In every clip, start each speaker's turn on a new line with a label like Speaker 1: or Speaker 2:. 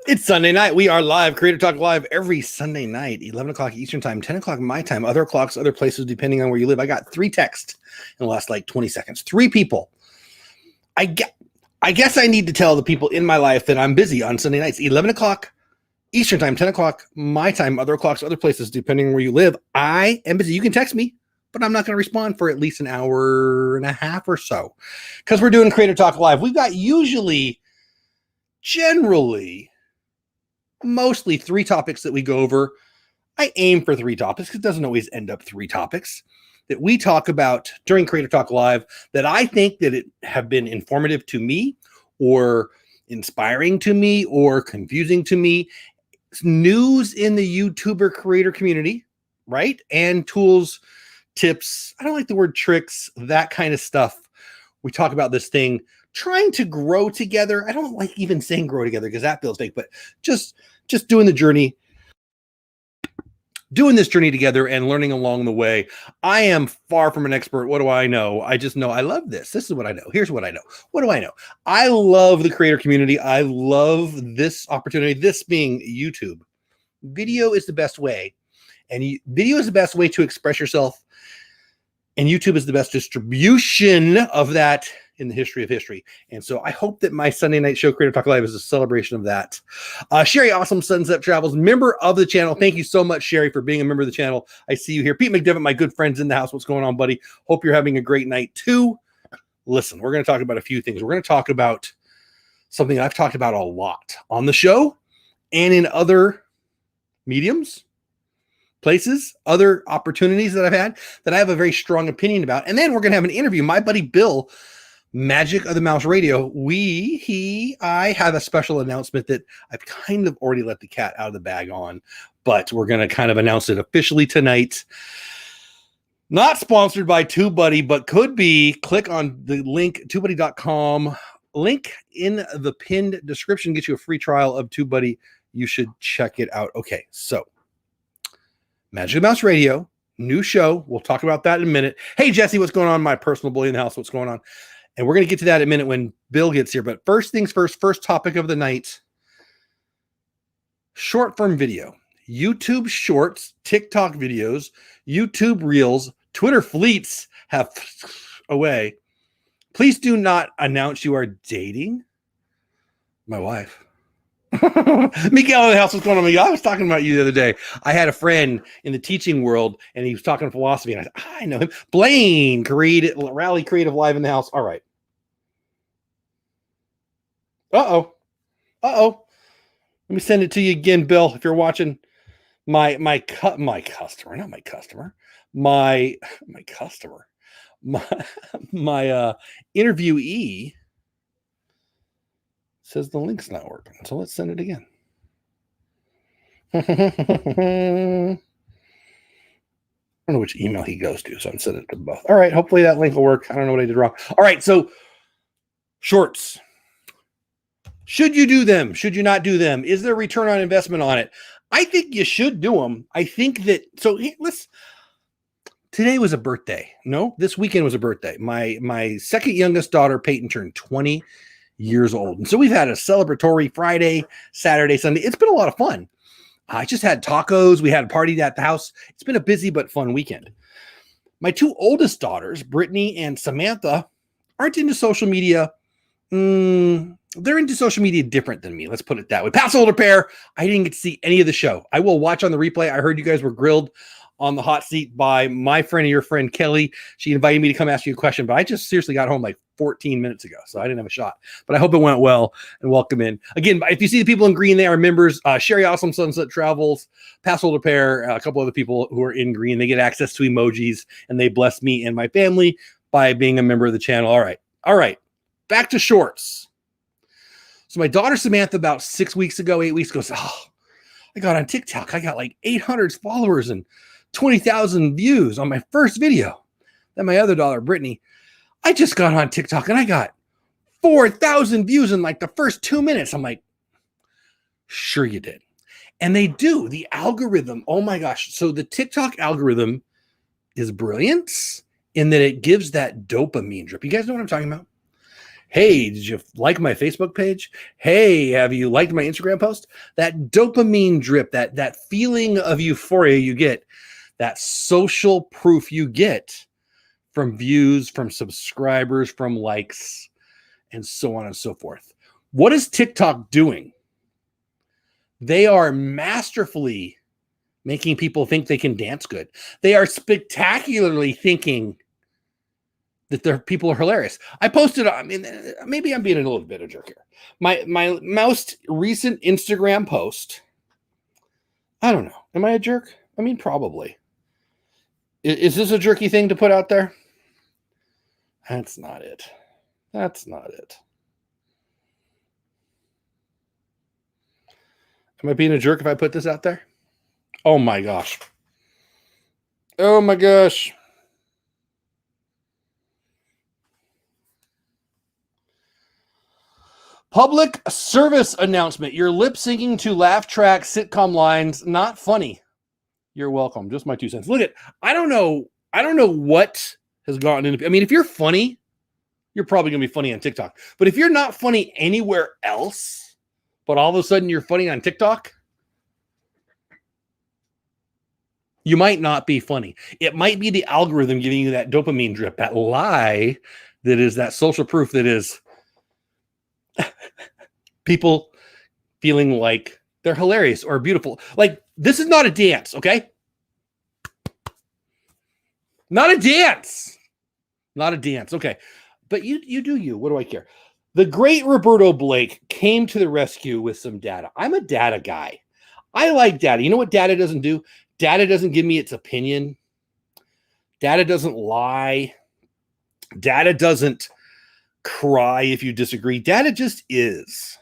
Speaker 1: It's Sunday night. We are live, Creator Talk Live, every Sunday night, 11 o'clock Eastern Time, 10 o'clock my time, other clocks, other places, depending on where you live. I got 3 texts in the last 20 seconds. 3 people. I guess I need to tell the people in my life that I'm busy on Sunday nights, 11 o'clock Eastern Time, 10 o'clock my time, other clocks, other places, depending on where you live. I am busy. You can text me, but I'm not going to respond for at least an hour and a half or so because we're doing Creator Talk Live. We've got generally, mostly 3 topics that we go over. I aim for 3 topics. It doesn't always end up 3 topics that we talk about during Creator Talk Live that I think that it have been informative to me or inspiring to me or confusing to me. It's news in the YouTuber creator community, right? And tools, tips. I don't like the word tricks, that kind of stuff. We talk about this thing trying to grow together. I don't like even saying grow together because that feels fake, but just doing the journey, doing this journey together and learning along the way. I am far from an expert. What do I know? I just know I love this. This is what I know. Here's what I know. What do I know? I love the creator community. I love this opportunity, this being YouTube. Video is the best way. And video is the best way to express yourself. And YouTube is the best distribution of that in the history of history. And so I hope that my Sunday night show, Creator Talk Live, is a celebration of that. Sherry Awesome Sunset Travels, member of the channel. Thank you so much, Sherry, for being a member of the channel. I see you here. Pete McDevitt, my good friend's in the house. What's going on, buddy? Hope you're having a great night too. Listen, we're going to talk about a few things. We're going to talk about something I've talked about a lot on the show and in other mediums, places, other opportunities that I've had that I have a very strong opinion about. And then we're going to have an interview. My buddy Bill, Magic of the Mouse Radio, I have a special announcement that I've kind of already let the cat out of the bag on, but we're going to kind of announce it officially tonight. Not sponsored by TubeBuddy, but could be. Click on the link, TubeBuddy.com. Link in the pinned description gets you a free trial of TubeBuddy. You should check it out. Okay, so Magic of the Mouse Radio, new show. We'll talk about that in a minute. Hey, Jesse, what's going on? My personal bully in the house, what's going on? And we're going to get to that in a minute when Bill gets here. But first things first, first topic of the night, short form video, YouTube shorts, TikTok videos, YouTube reels, Twitter fleets have away. Please do not announce you are dating my wife. Miguel in the house, what's going on, Miguel? I was talking about you the other day. I had a friend in the teaching world, and he was talking philosophy, and I said, I know him. Blaine, Rally Creative Live in the house. All right. Uh-oh. Let me send it to you again, Bill, if you're watching. My interviewee says the link's not working. So let's send it again. I don't know which email he goes to, so I'm sending it to both. All right, hopefully that link will work. I don't know what I did wrong. All right, so shorts. Should you do them? Should you not do them? Is there return on investment on it? I think you should do them. I think that, so today was a birthday. No, this weekend was a birthday. My second youngest daughter, Peyton, turned 20 years old. And so we've had a celebratory Friday, Saturday, Sunday. It's been a lot of fun. I just had tacos. We had a party at the house. It's been a busy but fun weekend. My 2 oldest daughters, Brittany and Samantha, aren't into social media. They're into social media different than me. Let's put it that way. Pass older pair. I didn't get to see any of the show. I will watch on the replay. I heard you guys were grilled on the hot seat by my friend and your friend, Kelly. She invited me to come ask you a question, but I just seriously got home 14 minutes ago, so I didn't have a shot. But I hope it went well, and welcome in. Again, if you see the people in green, they are members. Sherry Awesome Sunset Travels, Pass Holder Pair, a couple other people who are in green. They get access to emojis, and they bless me and my family by being a member of the channel. All right. Back to shorts. So my daughter Samantha, about 8 weeks ago, goes, I got on TikTok. I got 800 followers and 20,000 views on my first video. Then my other daughter, Brittany, I just got on TikTok and I got 4,000 views in the first 2 minutes. I'm like, sure you did. And they do. The algorithm, oh my gosh. So the TikTok algorithm is brilliant in that it gives that dopamine drip. You guys know what I'm talking about? Hey, did you like my Facebook page? Hey, have you liked my Instagram post? That dopamine drip, that feeling of euphoria you get, that social proof you get from views, from subscribers, from likes, and so on and so forth. What is TikTok doing? They are masterfully making people think they can dance good. They are spectacularly thinking that their people are hilarious. I posted, I mean, maybe I'm being a little bit of a jerk here. My most recent Instagram post, I don't know. Am I a jerk? I mean, probably. Is this a jerky thing to put out there? That's not it. That's not it. Am I being a jerk if I put this out there? Oh my gosh. Oh my gosh. Public service announcement. You're lip syncing to laugh track sitcom lines. Not funny. You're welcome. Just my 2 cents. Look at, I don't know what has gotten into, I mean, if you're funny, you're probably going to be funny on TikTok. But if you're not funny anywhere else, but all of a sudden you're funny on TikTok, you might not be funny. It might be the algorithm giving you that dopamine drip, that lie that is that social proof that is people feeling like they're hilarious or beautiful. Like, this is not a dance, okay? Not a dance. Not a dance. Okay. But you do you. What do I care? The great Roberto Blake came to the rescue with some data. I'm a data guy. I like data. You know what data doesn't do? Data doesn't give me its opinion. Data doesn't lie. Data doesn't cry if you disagree. Data just is.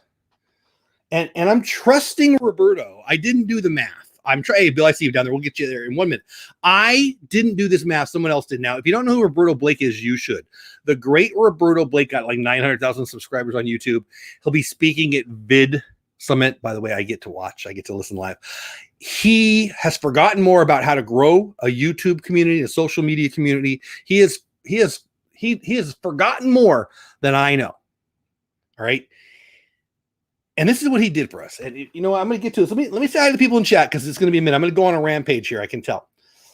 Speaker 1: And I'm trusting Roberto. I didn't do the math. I'm trying. Hey, Bill, I see you down there. We'll get you there in 1 minute. I didn't do this math. Someone else did. Now, if you don't know who Roberto Blake is, you should. The great Roberto Blake got like 900,000 subscribers on YouTube. He'll be speaking at Vid Summit. By the way, I get to watch. I get to listen live. He has forgotten more about how to grow a YouTube community, a social media community. He has forgotten more than I know. All right. And this is what he did for us. And you know what? I'm going to get to this. Let me say hi to the people in chat because it's going to be a minute. I'm going to go on a rampage here. I can tell.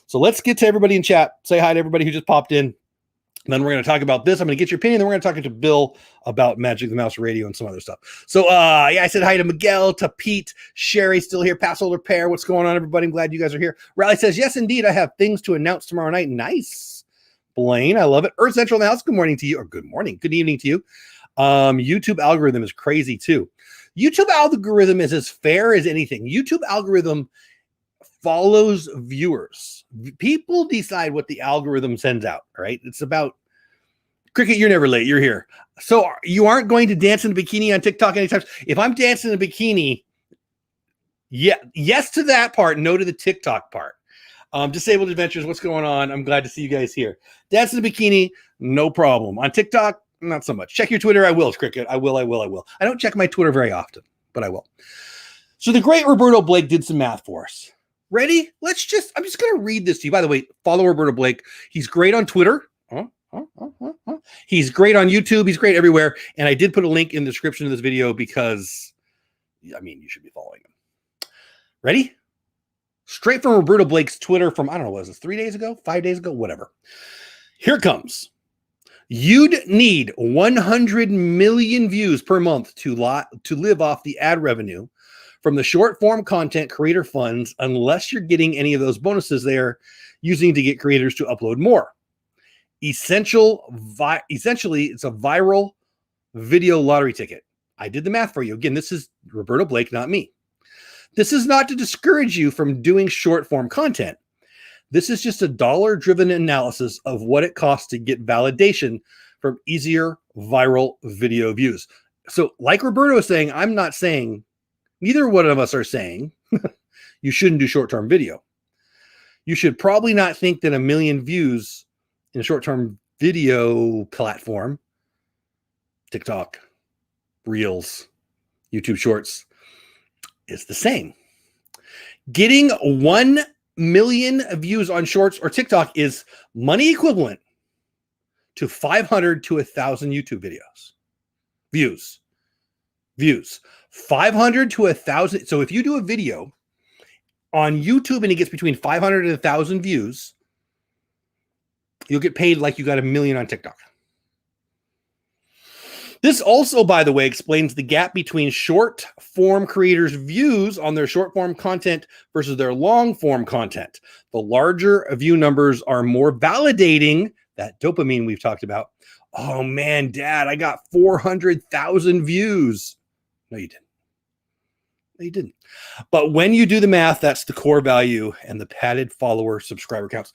Speaker 1: So let's get to everybody in chat. Say hi to everybody who just popped in. And then we're going to talk about this. I'm going to get your opinion. Then we're going to talk to Bill about Magic the Mouse Radio and some other stuff. So yeah, I said hi to Miguel, to Pete, Sherry still here, Passover Pair. What's going on, everybody? I'm glad you guys are here. Riley says, yes, indeed. I have things to announce tomorrow night. Nice. Blaine, I love it. Earth Central in the house. Good morning to you. Or good morning. Good evening to you. YouTube algorithm is crazy too. YouTube algorithm is as fair as anything. YouTube algorithm follows viewers. People decide what the algorithm sends out, right? It's about Cricket. You're never late. You're here. So you aren't going to dance in a bikini on TikTok anytime. If I'm dancing in a bikini, yeah, yes to that part. No to the TikTok part. Disabled Adventures. What's going on? I'm glad to see you guys here. Dance in a bikini. No problem. On TikTok, not so much. Check your Twitter. I will, Cricket. I will. I don't check my Twitter very often, but I will. So the great Roberto Blake did some math for us. Ready? I'm just going to read this to you. By the way, follow Roberto Blake. He's great on Twitter. He's great on YouTube. He's great everywhere. And I did put a link in the description of this video because, I mean, you should be following him. Ready? Straight from Roberto Blake's Twitter from, I don't know, what was this, 3 days ago, 5 days ago, whatever. Here it comes. You'd need 100 million views per month to live off the ad revenue from the short form content creator funds, unless you're getting any of those bonuses they're using to get creators to upload more. Essentially, it's a viral video lottery ticket. I did the math for you. Again, this is Roberto Blake, not me. This is not to discourage you from doing short form content. This is just a dollar-driven analysis of what it costs to get validation from easier viral video views. So like Roberto is saying, I'm not saying, neither one of us are saying you shouldn't do short-term video. You should probably not think that 1 million views in a short-term video platform, TikTok, Reels, YouTube Shorts, is the same. Getting 1 million views on Shorts or TikTok is money equivalent to 500 to 1,000 YouTube videos. Views. 500 to 1,000. So if you do a video on YouTube and it gets between 500 and 1,000 views, you'll get paid like you got 1 million on TikTok. This also, by the way, explains the gap between short form creators' views on their short form content versus their long form content. The larger view numbers are more validating that dopamine we've talked about. Oh man, Dad, I got 400,000 views. No, you didn't. No, you didn't. But when you do the math, that's the core value and the padded follower subscriber counts.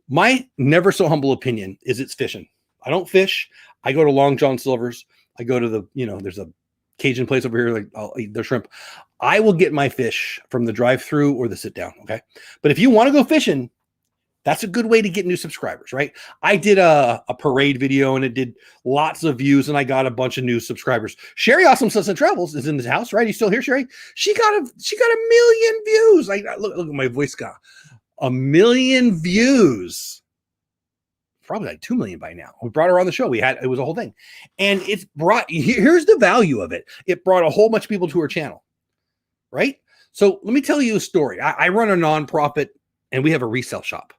Speaker 1: My never so humble opinion is it's fishing. I don't fish. I go to Long John Silver's. I go to the, there's a Cajun place over here. Like I'll eat their shrimp. I will get my fish from the drive-thru or the sit down. Okay. But if you want to go fishing, that's a good way to get new subscribers, right? I did a parade video and it did lots of views and I got a bunch of new subscribers. Sherry Awesome Suns and Travels is in the house, right? You still here, Sherry? She got 1 million views. Like look at my voice got 1 million views. Probably like 2 million by now. We brought her on the show. It was a whole thing. And it's here's the value of it. It brought a whole bunch of people to her channel, right? So let me tell you a story. I run a nonprofit and we have a resale shop.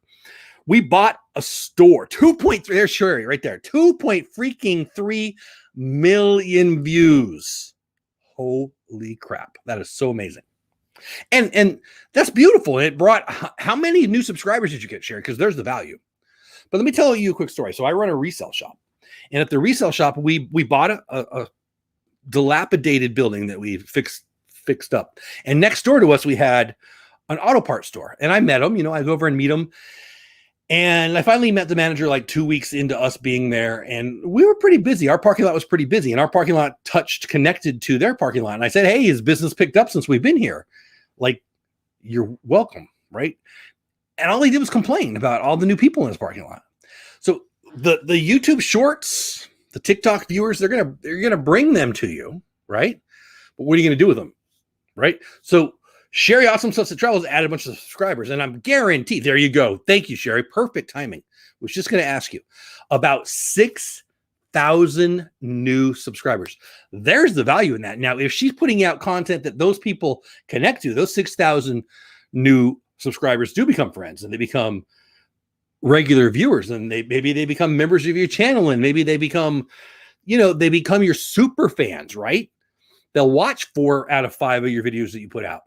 Speaker 1: We bought a store, 2.3, there's Sherry right there, 2.3 million views. Holy crap. That is so amazing. And that's beautiful. And it brought, how many new subscribers did you get, Sherry? Because there's the value. But let me tell you a quick story. So I run a resale shop. And at the resale shop, we bought a dilapidated building that we fixed up. And next door to us, we had an auto parts store. And I met him, I go over and meet him. And I finally met the manager like 2 weeks into us being there. And we were pretty busy. Our parking lot was pretty busy. And our parking lot connected to their parking lot. And I said, hey, his business picked up since we've been here. Like, you're welcome, right? And all he did was complain about all the new people in his parking lot. So the YouTube shorts, the TikTok viewers, they're gonna bring them to you, right? But what are you gonna do with them, right? So Sherry Awesome Suns and Travels added a bunch of subscribers, and I'm guaranteed. There you go. Thank you, Sherry. Perfect timing. Was just gonna ask you about 6,000 new subscribers. There's the value in that. Now, if she's putting out content that those people connect to, those 6,000 new subscribers do become friends and they become regular viewers and maybe they become members of your channel and maybe they become, they become your super fans, right? They'll watch 4 out of 5 of your videos that you put out,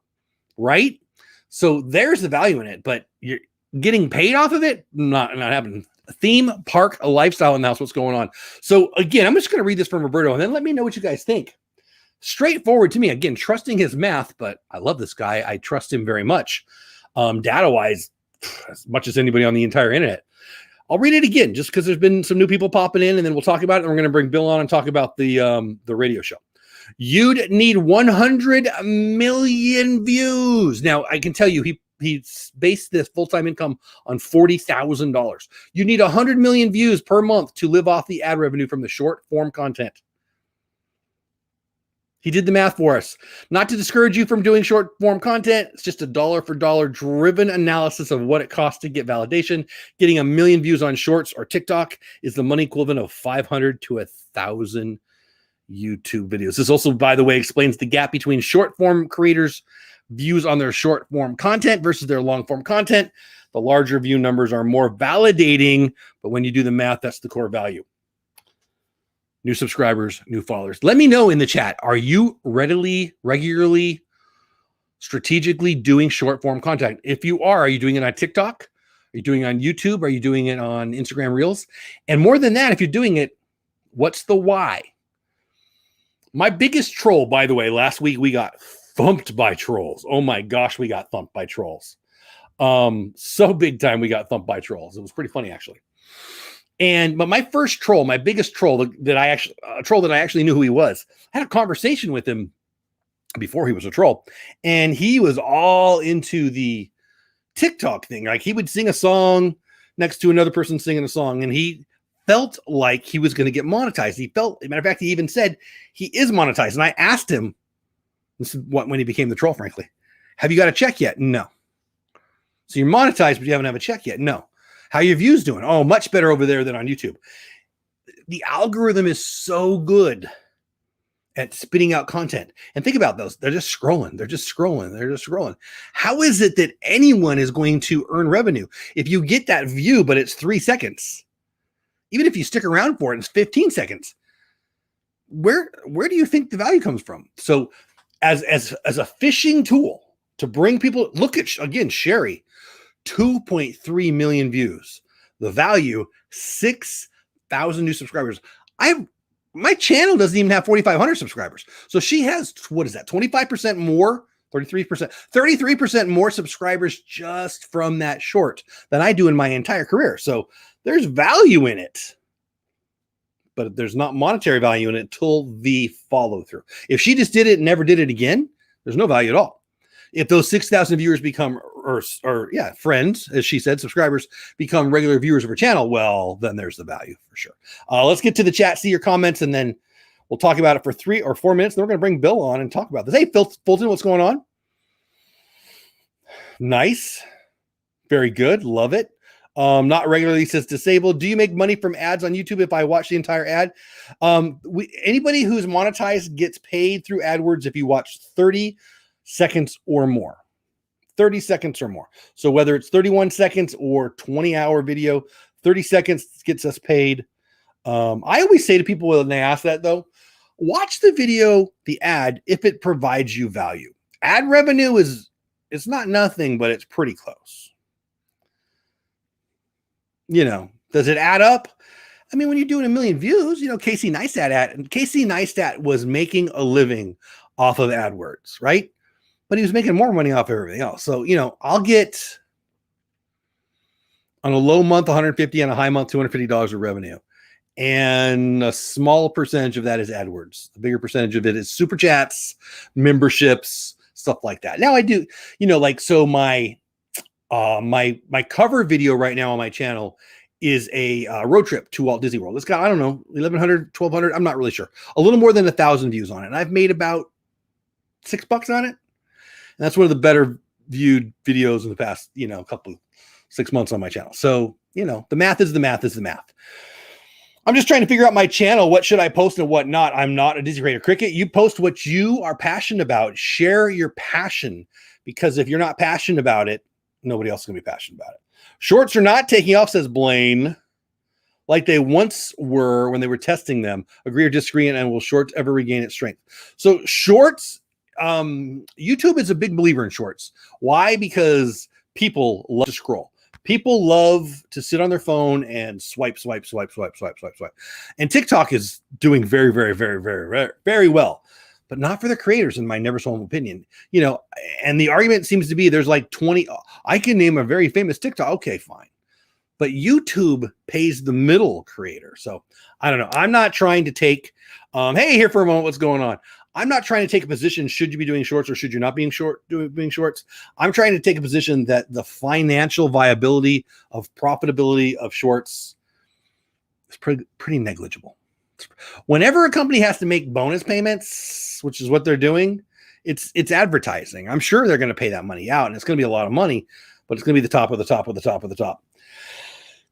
Speaker 1: right? So there's the value in it, but you're getting paid off of it. Not happening. Theme park lifestyle, and that's what's going on. So again, I'm just going to read this from Roberto and then let me know what you guys think. Straightforward to me, again, trusting his math, but I love this guy. I trust him very much. Data-wise, as much as anybody on the entire internet. I'll read it again just because there's been some new people popping in, and then we'll talk about it. And we're going to bring Bill on and talk about the radio show. You'd need 100 million views. Now, I can tell you, he based this full-time income on $40,000. You need 100 million views per month to live off the ad revenue from the short-form content. He did the math for us. Not to discourage you from doing short form content. It's just a dollar for dollar driven analysis of what it costs to get validation. Getting 1 million views on shorts or TikTok is the money equivalent of 500 to 1,000 YouTube videos. This also, by the way, explains the gap between short form creators' views on their short form content versus their long form content. The larger view numbers are more validating, but when you do the math, that's the core value. New subscribers, new followers. Let me know in the chat. Are you regularly, strategically doing short form content? If you are you doing it on TikTok? Are you doing it on YouTube? Are you doing it on Instagram Reels? And more than that, if you're doing it, what's the why? My biggest troll, by the way, last week we got thumped by trolls. Oh my gosh, we got thumped by trolls. So big time we got thumped by trolls. It was pretty funny, actually. But my first troll, my biggest troll that I actually knew who he was, I had a conversation with him before he was a troll, and he was all into the TikTok thing. Like he would sing a song next to another person singing a song, and he felt like he was going to get monetized. Matter of fact, he even said he is monetized. And I asked him, this is when he became the troll, frankly, have you got a check yet? No. So you're monetized, but you haven't have a check yet? No. How are your views doing? Oh, much better over there than on YouTube. The algorithm is so good at spitting out content. And think about those. They're just scrolling. They're just scrolling. They're just scrolling. How is it that anyone is going to earn revenue? If you get that view, but it's 3 seconds, even if you stick around for it, it's 15 seconds. Where do you think the value comes from? So as a fishing tool to bring people, look at, again, Sherry, 2.3 million views. The value, 6,000 new subscribers. My channel doesn't even have 4,500 subscribers. So she has, what is that, 25% more, 33% more subscribers just from that short than I do in my entire career. So there's value in it, but there's not monetary value in it until the follow through. If she just did it and never did it again, there's no value at all. If those 6,000 viewers become, friends, as she said, subscribers become regular viewers of her channel, well, then there's the value for sure. Let's get to the chat, see your comments, and then we'll talk about it for 3 or 4 minutes. Then we're going to bring Bill on and talk about this. Hey, Fulton, what's going on? Nice. Very good. Love it. Not regularly says disabled. Do you make money from ads on YouTube if I watch the entire ad? Anybody who's monetized gets paid through AdWords if you watch 30 seconds or more. 30 seconds or more. So whether it's 31 seconds or 20-hour video, 30 seconds gets us paid. I always say to people when they ask that, though, watch the video, the ad, if it provides you value. Ad revenue it's not nothing, but it's pretty close. Does it add up? I mean, when you're doing 1 million views, Casey Neistat was making a living off of AdWords, right? But he was making more money off of everything else. So, I'll get on a low month, 150, on a high month, $250 of revenue. And a small percentage of that is AdWords. The bigger percentage of it is super chats, memberships, stuff like that. Now I do, so my cover video right now on my channel is a road trip to Walt Disney World. It's got, I don't know, 1,100, 1,200. I'm not really sure. A little more than 1,000 views on it. And I've made about $6 on it. And that's one of the better viewed videos in the past, couple 6 months on my channel. So, the math is the math is the math. I'm just trying to figure out my channel. What should I post and what not? I'm not a Disney creator. Cricket, you post what you are passionate about. Share your passion, because if you're not passionate about it, nobody else is going to be passionate about it. Shorts are not taking off, says Blaine, like they once were when they were testing them. Agree or disagree, and will shorts ever regain its strength? So shorts, YouTube is a big believer in shorts. Why? Because people love to scroll. People love to sit on their phone and swipe. And TikTok is doing very, very, very, very, very, very well, but not for the creators, in my never so humble opinion. And the argument seems to be there's like 20. I can name a very famous TikTok. Okay, fine. But YouTube pays the middle creator. So I don't know. I'm not trying to take, hey, here for a moment, what's going on? I'm not trying to take a position, should you be doing shorts or should you not be doing shorts? I'm trying to take a position that the financial viability of profitability of shorts is pretty negligible. Whenever a company has to make bonus payments, which is what they're doing, it's advertising. I'm sure they're going to pay that money out, and it's going to be a lot of money, but it's going to be the top of the top of the top of the top.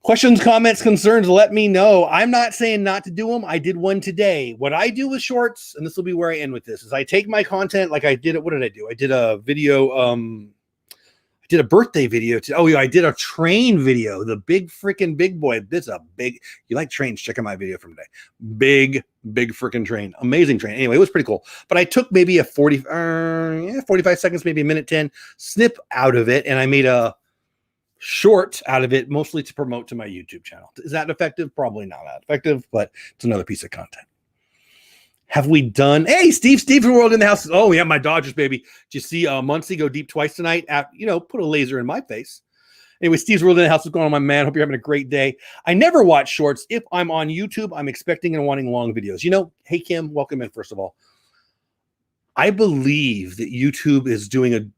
Speaker 1: Questions, comments, concerns, let me know. I'm not saying not to do them. I did one today. What I do with shorts, and this will be where I end with this, is I take my content like I did it. What did I do? I did a video. I did a birthday video. I did a train video. The big freaking big boy. This is a big, you like trains, check out my video from today. Big freaking train. Amazing train. Anyway, it was pretty cool. But I took maybe a 45 seconds, maybe a minute 10 snip out of it. And I made a short out of it, mostly to promote to my YouTube channel. Is that effective? Probably not that effective, but it's another piece of content. Have we done? Hey, Steve World in the house. Oh, yeah, my Dodgers, baby. Did you see Muncie go deep twice tonight? Put a laser in my face. Anyway, Steve's World in the house. What's going on, my man? Hope you're having a great day. I never watch shorts. If I'm on YouTube, I'm expecting and wanting long videos. Hey, Kim, welcome in, first of all. I believe that YouTube is doing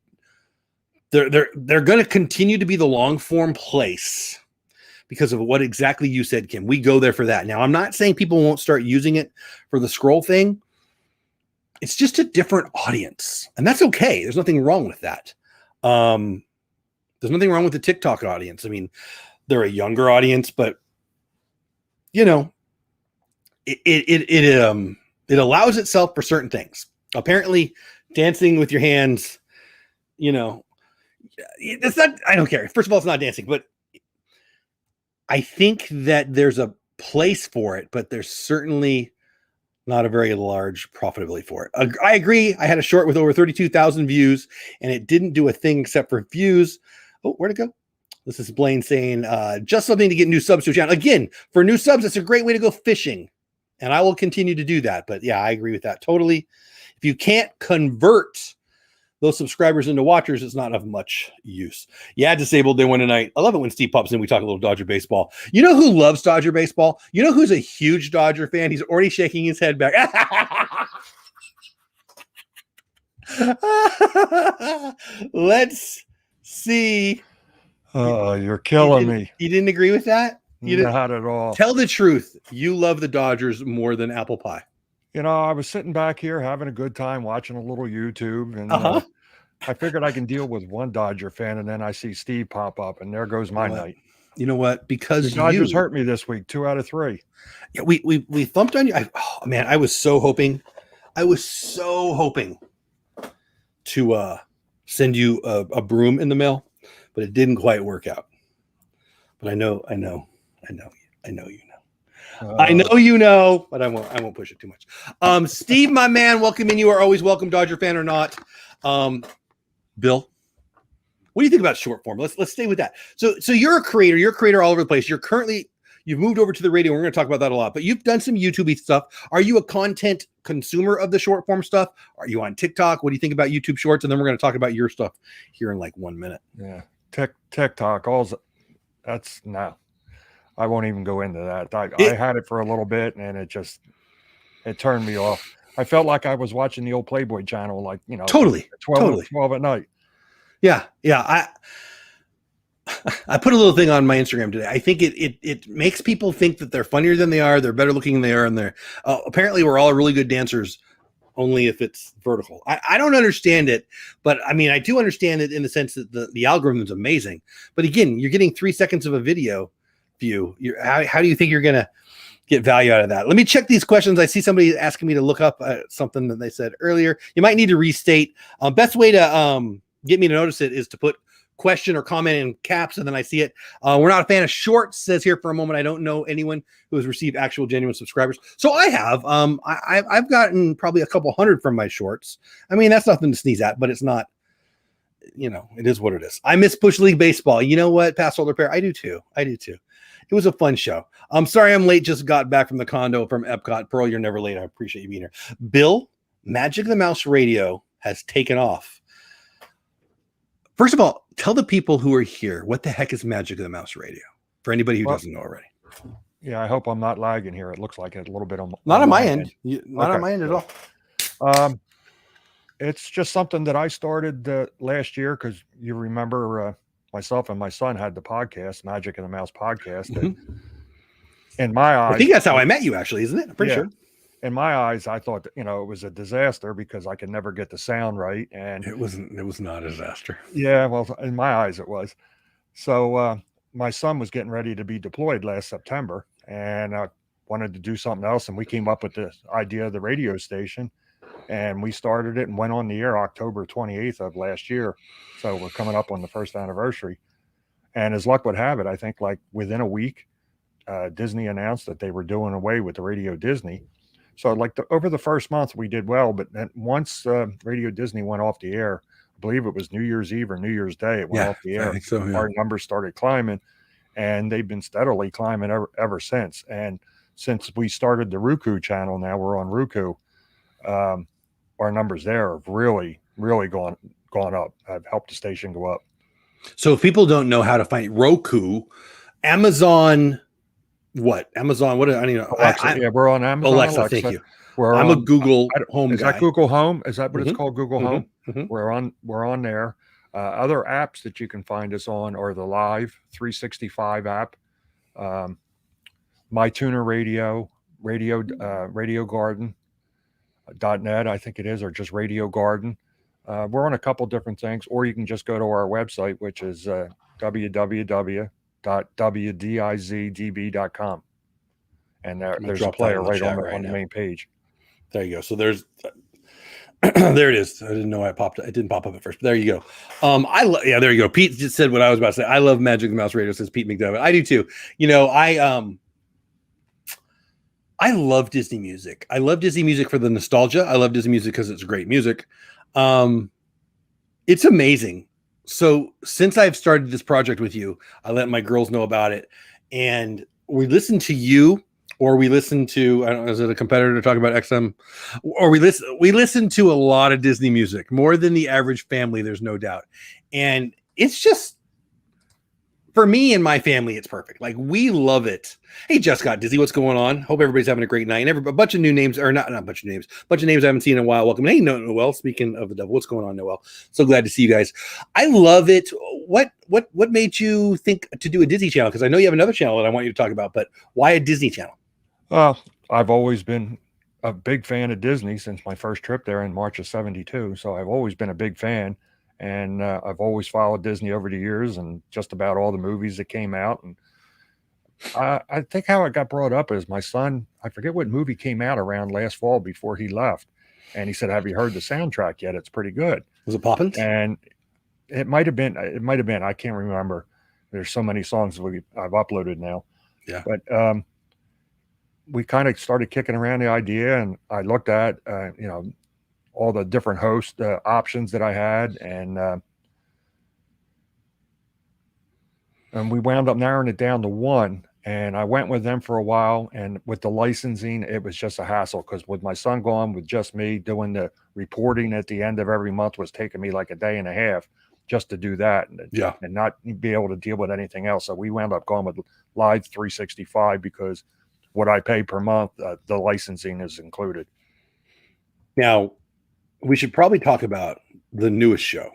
Speaker 1: they're going to continue to be the long form place because of what exactly you said, Kim. We go there for that. Now, I'm not saying people won't start using it for the scroll thing. It's just a different audience, and that's okay. There's nothing wrong with that. There's nothing wrong with the TikTok audience. I mean, they're a younger audience, but It allows itself for certain things. Apparently, dancing with your hands, you know, it's not, I don't care. First of all, it's not dancing, but I think that there's a place for it, but there's certainly not a very large profitability for it. I agree. I had a short with over 32,000 views, and it didn't do a thing except for views. Oh, where'd it go? This is Blaine saying, just something to get new subs to a channel. Again, for new subs, it's a great way to go fishing. And I will continue to do that. But yeah, I agree with that totally. If you can't convert those subscribers into watchers, it's not of much use. Yeah, disabled, they win tonight. I love it when Steve pops in. We talk a little Dodger baseball. You know who loves Dodger baseball? You know who's a huge Dodger fan? He's already shaking his head back. Let's see.
Speaker 2: Oh, you're killing me.
Speaker 1: You didn't agree with that?
Speaker 2: Not at all.
Speaker 1: Tell the truth. You love the Dodgers more than apple pie.
Speaker 2: You know, I was sitting back here having a good time watching a little YouTube, and I figured I can deal with one Dodger fan, and then I see Steve pop up, and there goes my night.
Speaker 1: You know what? Because
Speaker 2: the Dodgers hurt me this week, 2 out of 3.
Speaker 1: Yeah, we thumped on you. Oh man, I was so hoping to send you a broom in the mail, but it didn't quite work out. But I know you know. I know you know, but I won't push it too much. Steve, my man, welcome in. You are always welcome, Dodger fan or not. Bill, what do you think about short form? Let's stay with that. So you're a creator all over the place. You've moved over to the radio. We're going to talk about that a lot, but you've done some YouTube stuff. Are you a content consumer of the short form stuff? Are you on TikTok? What do you think about YouTube shorts? And then we're going to talk about your stuff here in like 1 minute.
Speaker 2: Yeah. TikTok. That's no. I won't even go into that. I had it for a little bit, and it turned me off. I felt like I was watching the old Playboy channel, like, you know,
Speaker 1: totally
Speaker 2: 12 at night.
Speaker 1: Yeah. I put a little thing on my Instagram today. I think it makes people think that they're funnier than they are. They're better looking than they are. And they're apparently we're all really good dancers, only if it's vertical. I don't understand it, but I mean, I do understand it in the sense that the algorithm is amazing. But again, you're getting 3 seconds of a video view. How do you think you're going to get value out of that? Let me check these questions. I see somebody asking me to look up something that they said earlier. You might need to restate. Best way to get me to notice it is to put question or comment in caps, and then I see it. We're not a fan of shorts, says here for a moment. I don't know anyone who has received actual genuine subscribers. So I have. I've gotten probably a couple hundred from my shorts. I mean, that's nothing to sneeze at, but it's not, you know, it is what it is. I miss Bush League baseball. You know what, Pass Holder Pair? I do too. It was a fun show. I'm sorry I'm late. Just got back from the condo from Epcot. Pearl, you're never late. I appreciate you being here. Bill, Magic the Mouse Radio has taken off. First of all, tell the people who are here, what the heck is Magic of the Mouse Radio? For anybody who doesn't know already.
Speaker 2: Yeah, I hope I'm not lagging here. It looks like it a little bit on
Speaker 1: not on my end. Not on my end at all.
Speaker 2: It's just something that I started last year because you remember myself and my son had the podcast, Magic of the Mouse podcast. Mm-hmm. In my eyes,
Speaker 1: I think that's how I met you, actually, isn't it? I'm pretty sure.
Speaker 2: In my eyes, I thought that, you know, it was a disaster because I could never get the sound right. And
Speaker 1: it was not a disaster.
Speaker 2: Yeah, well, in my eyes, it was. So my son was getting ready to be deployed last September, and I wanted to do something else. And we came up with the idea of the radio station, and we started it and went on the air October 28th of last year. So we're coming up on the first anniversary. And as luck would have it, I think like within a week, Disney announced that they were doing away with the Radio Disney. So like over the first month we did well, but then once Radio Disney went off the air, I believe it was New Year's Eve or New Year's Day, it went off the air.
Speaker 1: I think so, yeah.
Speaker 2: Our numbers started climbing, and they've been steadily climbing ever since. And since we started the Roku channel, now we're on Roku, our numbers there have really gone up. I've helped the station go up.
Speaker 1: So if people don't know how to find Roku, Amazon. What Amazon? What I don't know.
Speaker 2: Alexa, yeah, we're on Amazon.
Speaker 1: Alexa, thank you. I'm a Google Home guy.
Speaker 2: Is that Google Home? Is that what it's called? Google Home. Mm-hmm. We're on there. Other apps that you can find us on are the Live 365 app, MyTuner Radio, Radio Garden .net, I think it is, or just Radio Garden. We're on a couple different things, or you can just go to our website, which is www.wdizdb.com, and there's a player right on the main page.
Speaker 1: There you go. So there's there it is. I didn't know it didn't pop up at first, but there you go. Yeah, there you go. Pete just said what I was about to say. I love Magic the Mouse Radio, says Pete McDevitt. I do too. You know, I love Disney music. I love Disney music for the nostalgia. I love Disney music because it's great music. It's amazing. So since I've started this project with you, I let my girls know about it, and we listen to you, or we listen to, I don't know, is it a competitor to talk about XM? Or we listen to a lot of Disney music, more than the average family, there's no doubt. And it's just, for me and my family, it's perfect. Like, we love it. Hey, Just Got Dizzy, what's going on? Hope everybody's having a great night. And a bunch of new names, or not a bunch of names, a bunch of names I haven't seen in a while. Welcome. Hey, Noel, speaking of the devil, what's going on, Noel? So glad to see you guys. I love it. What made you think to do a Disney channel? Because I know you have another channel that I want you to talk about, but why a Disney channel?
Speaker 2: I've always been a big fan of Disney since my first trip there in March of '72. So I've always been a big fan. And I've always followed Disney over the years and just about all the movies that came out. And I think how it got brought up is my son, I forget what movie came out around last fall before he left. And he said, have you heard the soundtrack yet? It's pretty good.
Speaker 1: Was it Poppins?
Speaker 2: And it might have been. I can't remember. There's so many songs I've uploaded now.
Speaker 1: Yeah.
Speaker 2: But we kind of started kicking around the idea, and I looked at, all the different host options that I had, and we wound up narrowing it down to one. And I went with them for a while, and with the licensing, it was just a hassle, because with my son gone, with just me doing the reporting at the end of every month was taking me like a day and a half just to do that, and not be able to deal with anything else. So we wound up going with Live 365, because what I pay per month, the licensing is included.
Speaker 1: Now, we should probably talk about the newest show.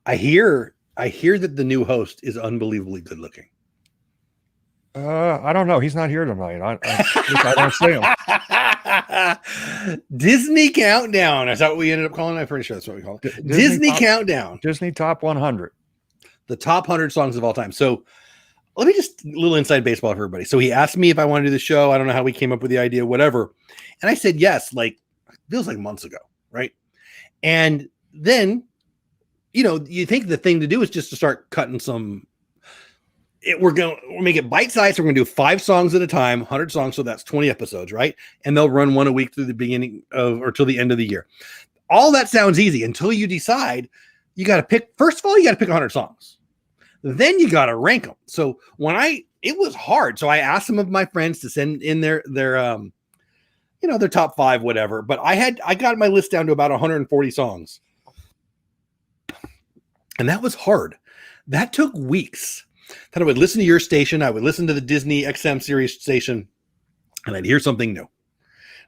Speaker 1: I hear that the new host is unbelievably good looking.
Speaker 2: I don't know. He's not here tonight. I don't see him.
Speaker 1: Disney Countdown. Is that what we ended up calling it? I'm pretty sure that's what we call it. Disney Countdown.
Speaker 2: Disney Top 100.
Speaker 1: The top 100 songs of all time. So let me just, a little inside baseball for everybody. So he asked me if I wanted to do the show. I don't know how we came up with the idea, whatever. And I said yes, feels like months ago, right? And then, you think the thing to do is just to start cutting some. We'll make it bite-sized. So we're going to do 5 songs at a time, 100 songs. So that's 20 episodes, right? And they'll run one a week through the beginning or till the end of the year. All that sounds easy until you decide you got to pick. First of all, you got to pick 100 songs. Then you got to rank them. So it was hard. So I asked some of my friends to send in their top 5, whatever. But I got my list down to about 140 songs. And that was hard. That took weeks. Then I would listen to your station. I would listen to the Disney XM series station, and I'd hear something new.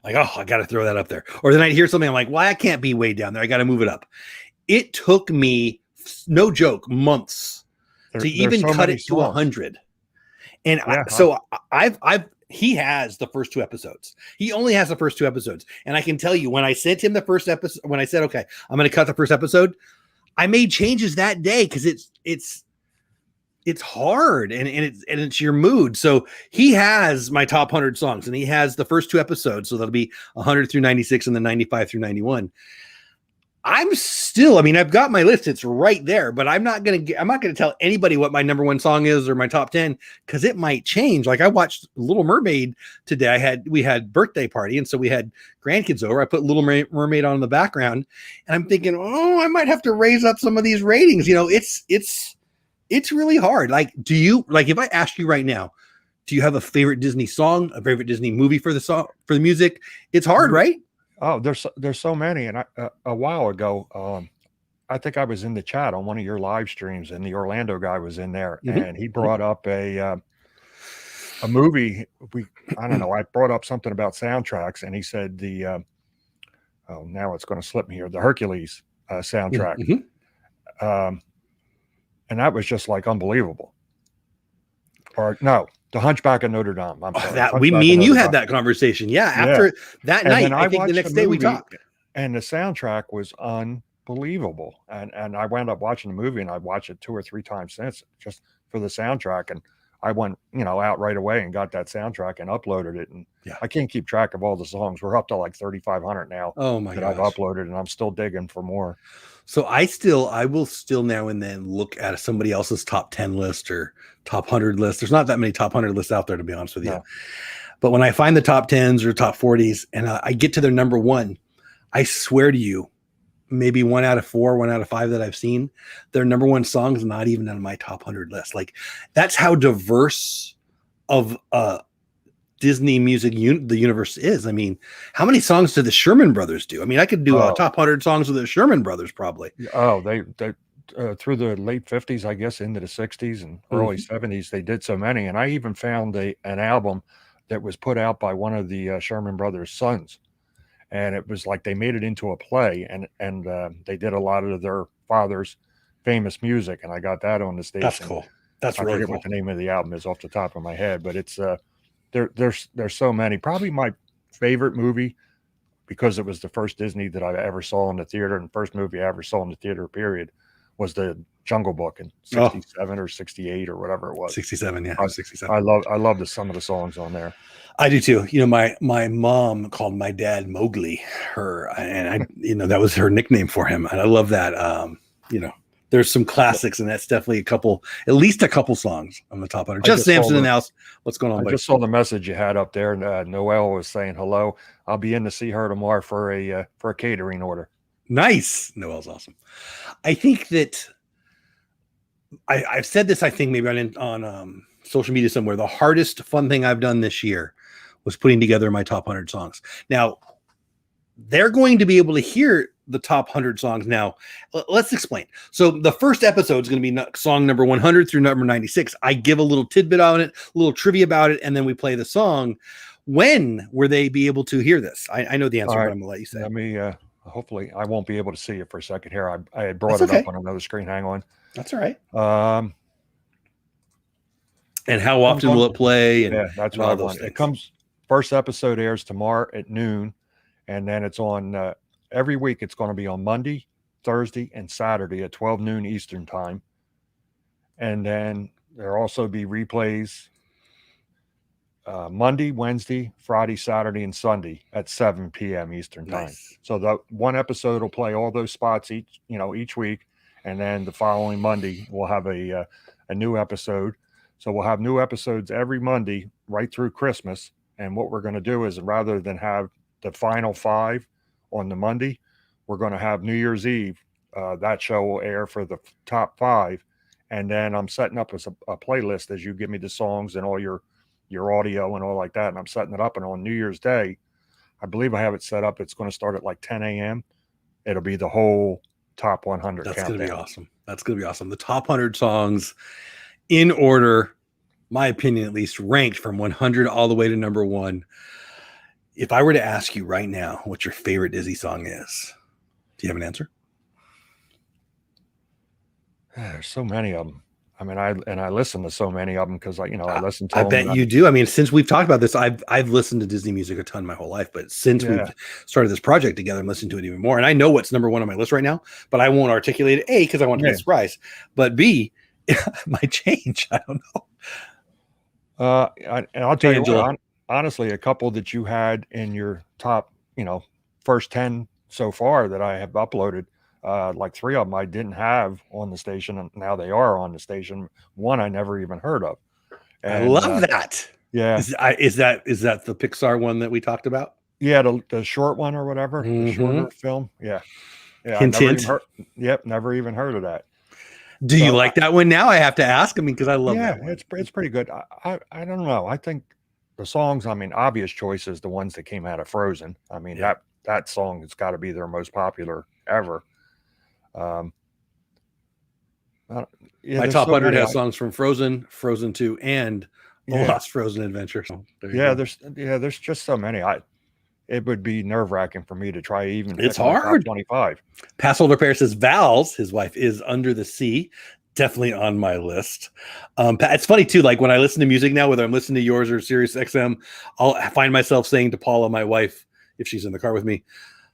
Speaker 1: Like, oh, I got to throw that up there. Or then I'd hear something. I'm like, why I can't be way down there. I got to move it up. It took me, no joke, months to even cut it to 100. And he has the first 2 episodes. He only has the first 2 episodes. And I can tell you, when I sent him the first episode, when I said, okay, I'm going to cut the first episode, I made changes that day, because it's hard and it's your mood. So he has my top 100 songs, and he has the first 2 episodes. So that'll be 100 through 96 and then 95 through 91. I've got my list. It's right there, but I'm not going to tell anybody what my number 1 song is or my top 10, because it might change. Like, I watched Little Mermaid today. We had birthday party. And so we had grandkids over. I put Little Mermaid on in the background, and I'm thinking, oh, I might have to raise up some of these ratings. It's really hard. If I ask you right now, do you have a favorite Disney song, a favorite Disney movie for the music? It's hard, right?
Speaker 2: Oh, there's so many. And a while ago, I think I was in the chat on one of your live streams, and the Orlando guy was in there, and he brought up a movie. I don't know. I brought up something about soundtracks, and he said now it's going to slip me here, the Hercules soundtrack. And that was just unbelievable. Or no, the Hunchback of Notre Dame. I'm sorry.
Speaker 1: Me and you had that conversation. Yeah. After that night, I think the next day we talked.
Speaker 2: And the soundtrack was unbelievable. And I wound up watching the movie, and I watched it 2 or 3 times since, just for the soundtrack. And I went, out right away and got that soundtrack and uploaded it. And
Speaker 1: Yeah.
Speaker 2: I can't keep track of all the songs. We're up to like 3,500 now.
Speaker 1: Oh my
Speaker 2: that I've
Speaker 1: gosh.
Speaker 2: uploaded, and I'm still digging for more.
Speaker 1: So I will still now and then look at somebody else's top 10 list or top 100 list. There's not that many top 100 lists out there, to be honest with you.
Speaker 2: No.
Speaker 1: But when I find the top 10s or top 40s and I get to their number one, I swear to you, maybe 1 out of 4, 1 out of 5 that I've seen, their number one song is not even on my top 100 list. Like, that's how diverse of Disney music the universe is. I mean, how many songs do the Sherman Brothers do? I mean, I could do a top 100 songs with the Sherman Brothers probably.
Speaker 2: Oh, they through the late 50s, I guess, into the 60s and early 70s, they did so many. And I even found an album that was put out by one of the Sherman Brothers' sons. And it was like they made it into a play, and they did a lot of their father's famous music. And I got that on the station.
Speaker 1: That's cool. That's really cool.
Speaker 2: I forget what the name of the album is off the top of my head, but it's there's so many. Probably my favorite movie, because it was the first Disney that I ever saw in the theater, and first movie I ever saw in the theater, period, was the Jungle Book in 67 or 68 or whatever it was.
Speaker 1: 67, yeah. 67.
Speaker 2: I love some of the songs on there.
Speaker 1: I do too. My mom called my dad Mowgli, that was her nickname for him. And I love that. There's some classics, and that's definitely at least a couple songs on the top 100. Just Samson in the house. What's going on?
Speaker 2: I just saw the message you had up there, and Noelle was saying hello. I'll be in to see her tomorrow for a catering order.
Speaker 1: Nice. Noelle's awesome. I think that I've said this. I think maybe on social media somewhere. The hardest fun thing I've done this year was putting together my top 100 songs. Now, they're going to be able to hear the top 100 songs. Now, let's explain. So the first episode is going to be song number 100 through number 96. I give a little tidbit on it, a little trivia about it, and then we play the song. When will they be able to hear this? I know the answer, but I'm going to let you say.
Speaker 2: Let me, hopefully, I won't be able to see it for a second here. I had brought it up on another screen. Hang on.
Speaker 1: That's all right. And how often will it play? And,
Speaker 2: that's what I want. It comes, first episode airs tomorrow at noon, and then it's on every week. It's going to be on Monday, Thursday, and Saturday at 12 noon Eastern time. And then there'll also be replays Monday, Wednesday, Friday, Saturday, and Sunday at 7 p.m. Eastern time. Nice. So that one episode will play all those spots each week, and then the following Monday we'll have a new episode. So we'll have new episodes every Monday right through Christmas. And what we're going to do is, rather than have the final 5 on the Monday, we're going to have New Year's Eve. That show will air for the top 5. And then I'm setting up a playlist as you give me the songs and all your audio and all like that. And I'm setting it up. And on New Year's Day, I believe I have it set up. It's going to start at like 10 a.m. It'll be the whole top 100.
Speaker 1: That's going to be awesome. That's going to be awesome. The top 100 songs in order, my opinion, at least, ranked from 100 all the way to number 1. If I were to ask you right now what your favorite Disney song is, do you have an answer?
Speaker 2: There's so many of them. I mean, I listen to so many of them because I listen to
Speaker 1: them. I bet you do. I mean, since we've talked about this, I've listened to Disney music a ton my whole life, but since we've started this project together, I'm listening to it even more. And I know what's number 1 on my list right now, but I won't articulate it. A, because I want to be surprised, but B, it might change. I don't know.
Speaker 2: I'll tell you what, honestly, a couple that you had in your top, first 10 so far that I have uploaded, like 3 of them I didn't have on the station, and now they are on the station. One I never even heard of. And,
Speaker 1: I love that.
Speaker 2: Yeah.
Speaker 1: Is that the Pixar one that we talked about?
Speaker 2: Yeah, the short one or whatever, the shorter film. Yeah.
Speaker 1: Hint, hint.
Speaker 2: Never even heard of that.
Speaker 1: Do you like that one now? I have to ask. I mean, because I love that one.
Speaker 2: It's pretty good. I don't know. I think the songs, obvious choice is the ones that came out of Frozen. That song has got to be their most popular ever.
Speaker 1: My top 100 has songs from Frozen, Frozen 2, and the Lost Frozen Adventure. So
Speaker 2: there's just so many. It would be nerve-wracking for me to try even.
Speaker 1: It's hard.
Speaker 2: 25.
Speaker 1: Passholder Pair says Val's, his wife, is Under the Sea. Definitely on my list. It's funny too. Like when I listen to music now, whether I'm listening to yours or Sirius XM, I'll find myself saying to Paula, my wife, if she's in the car with me,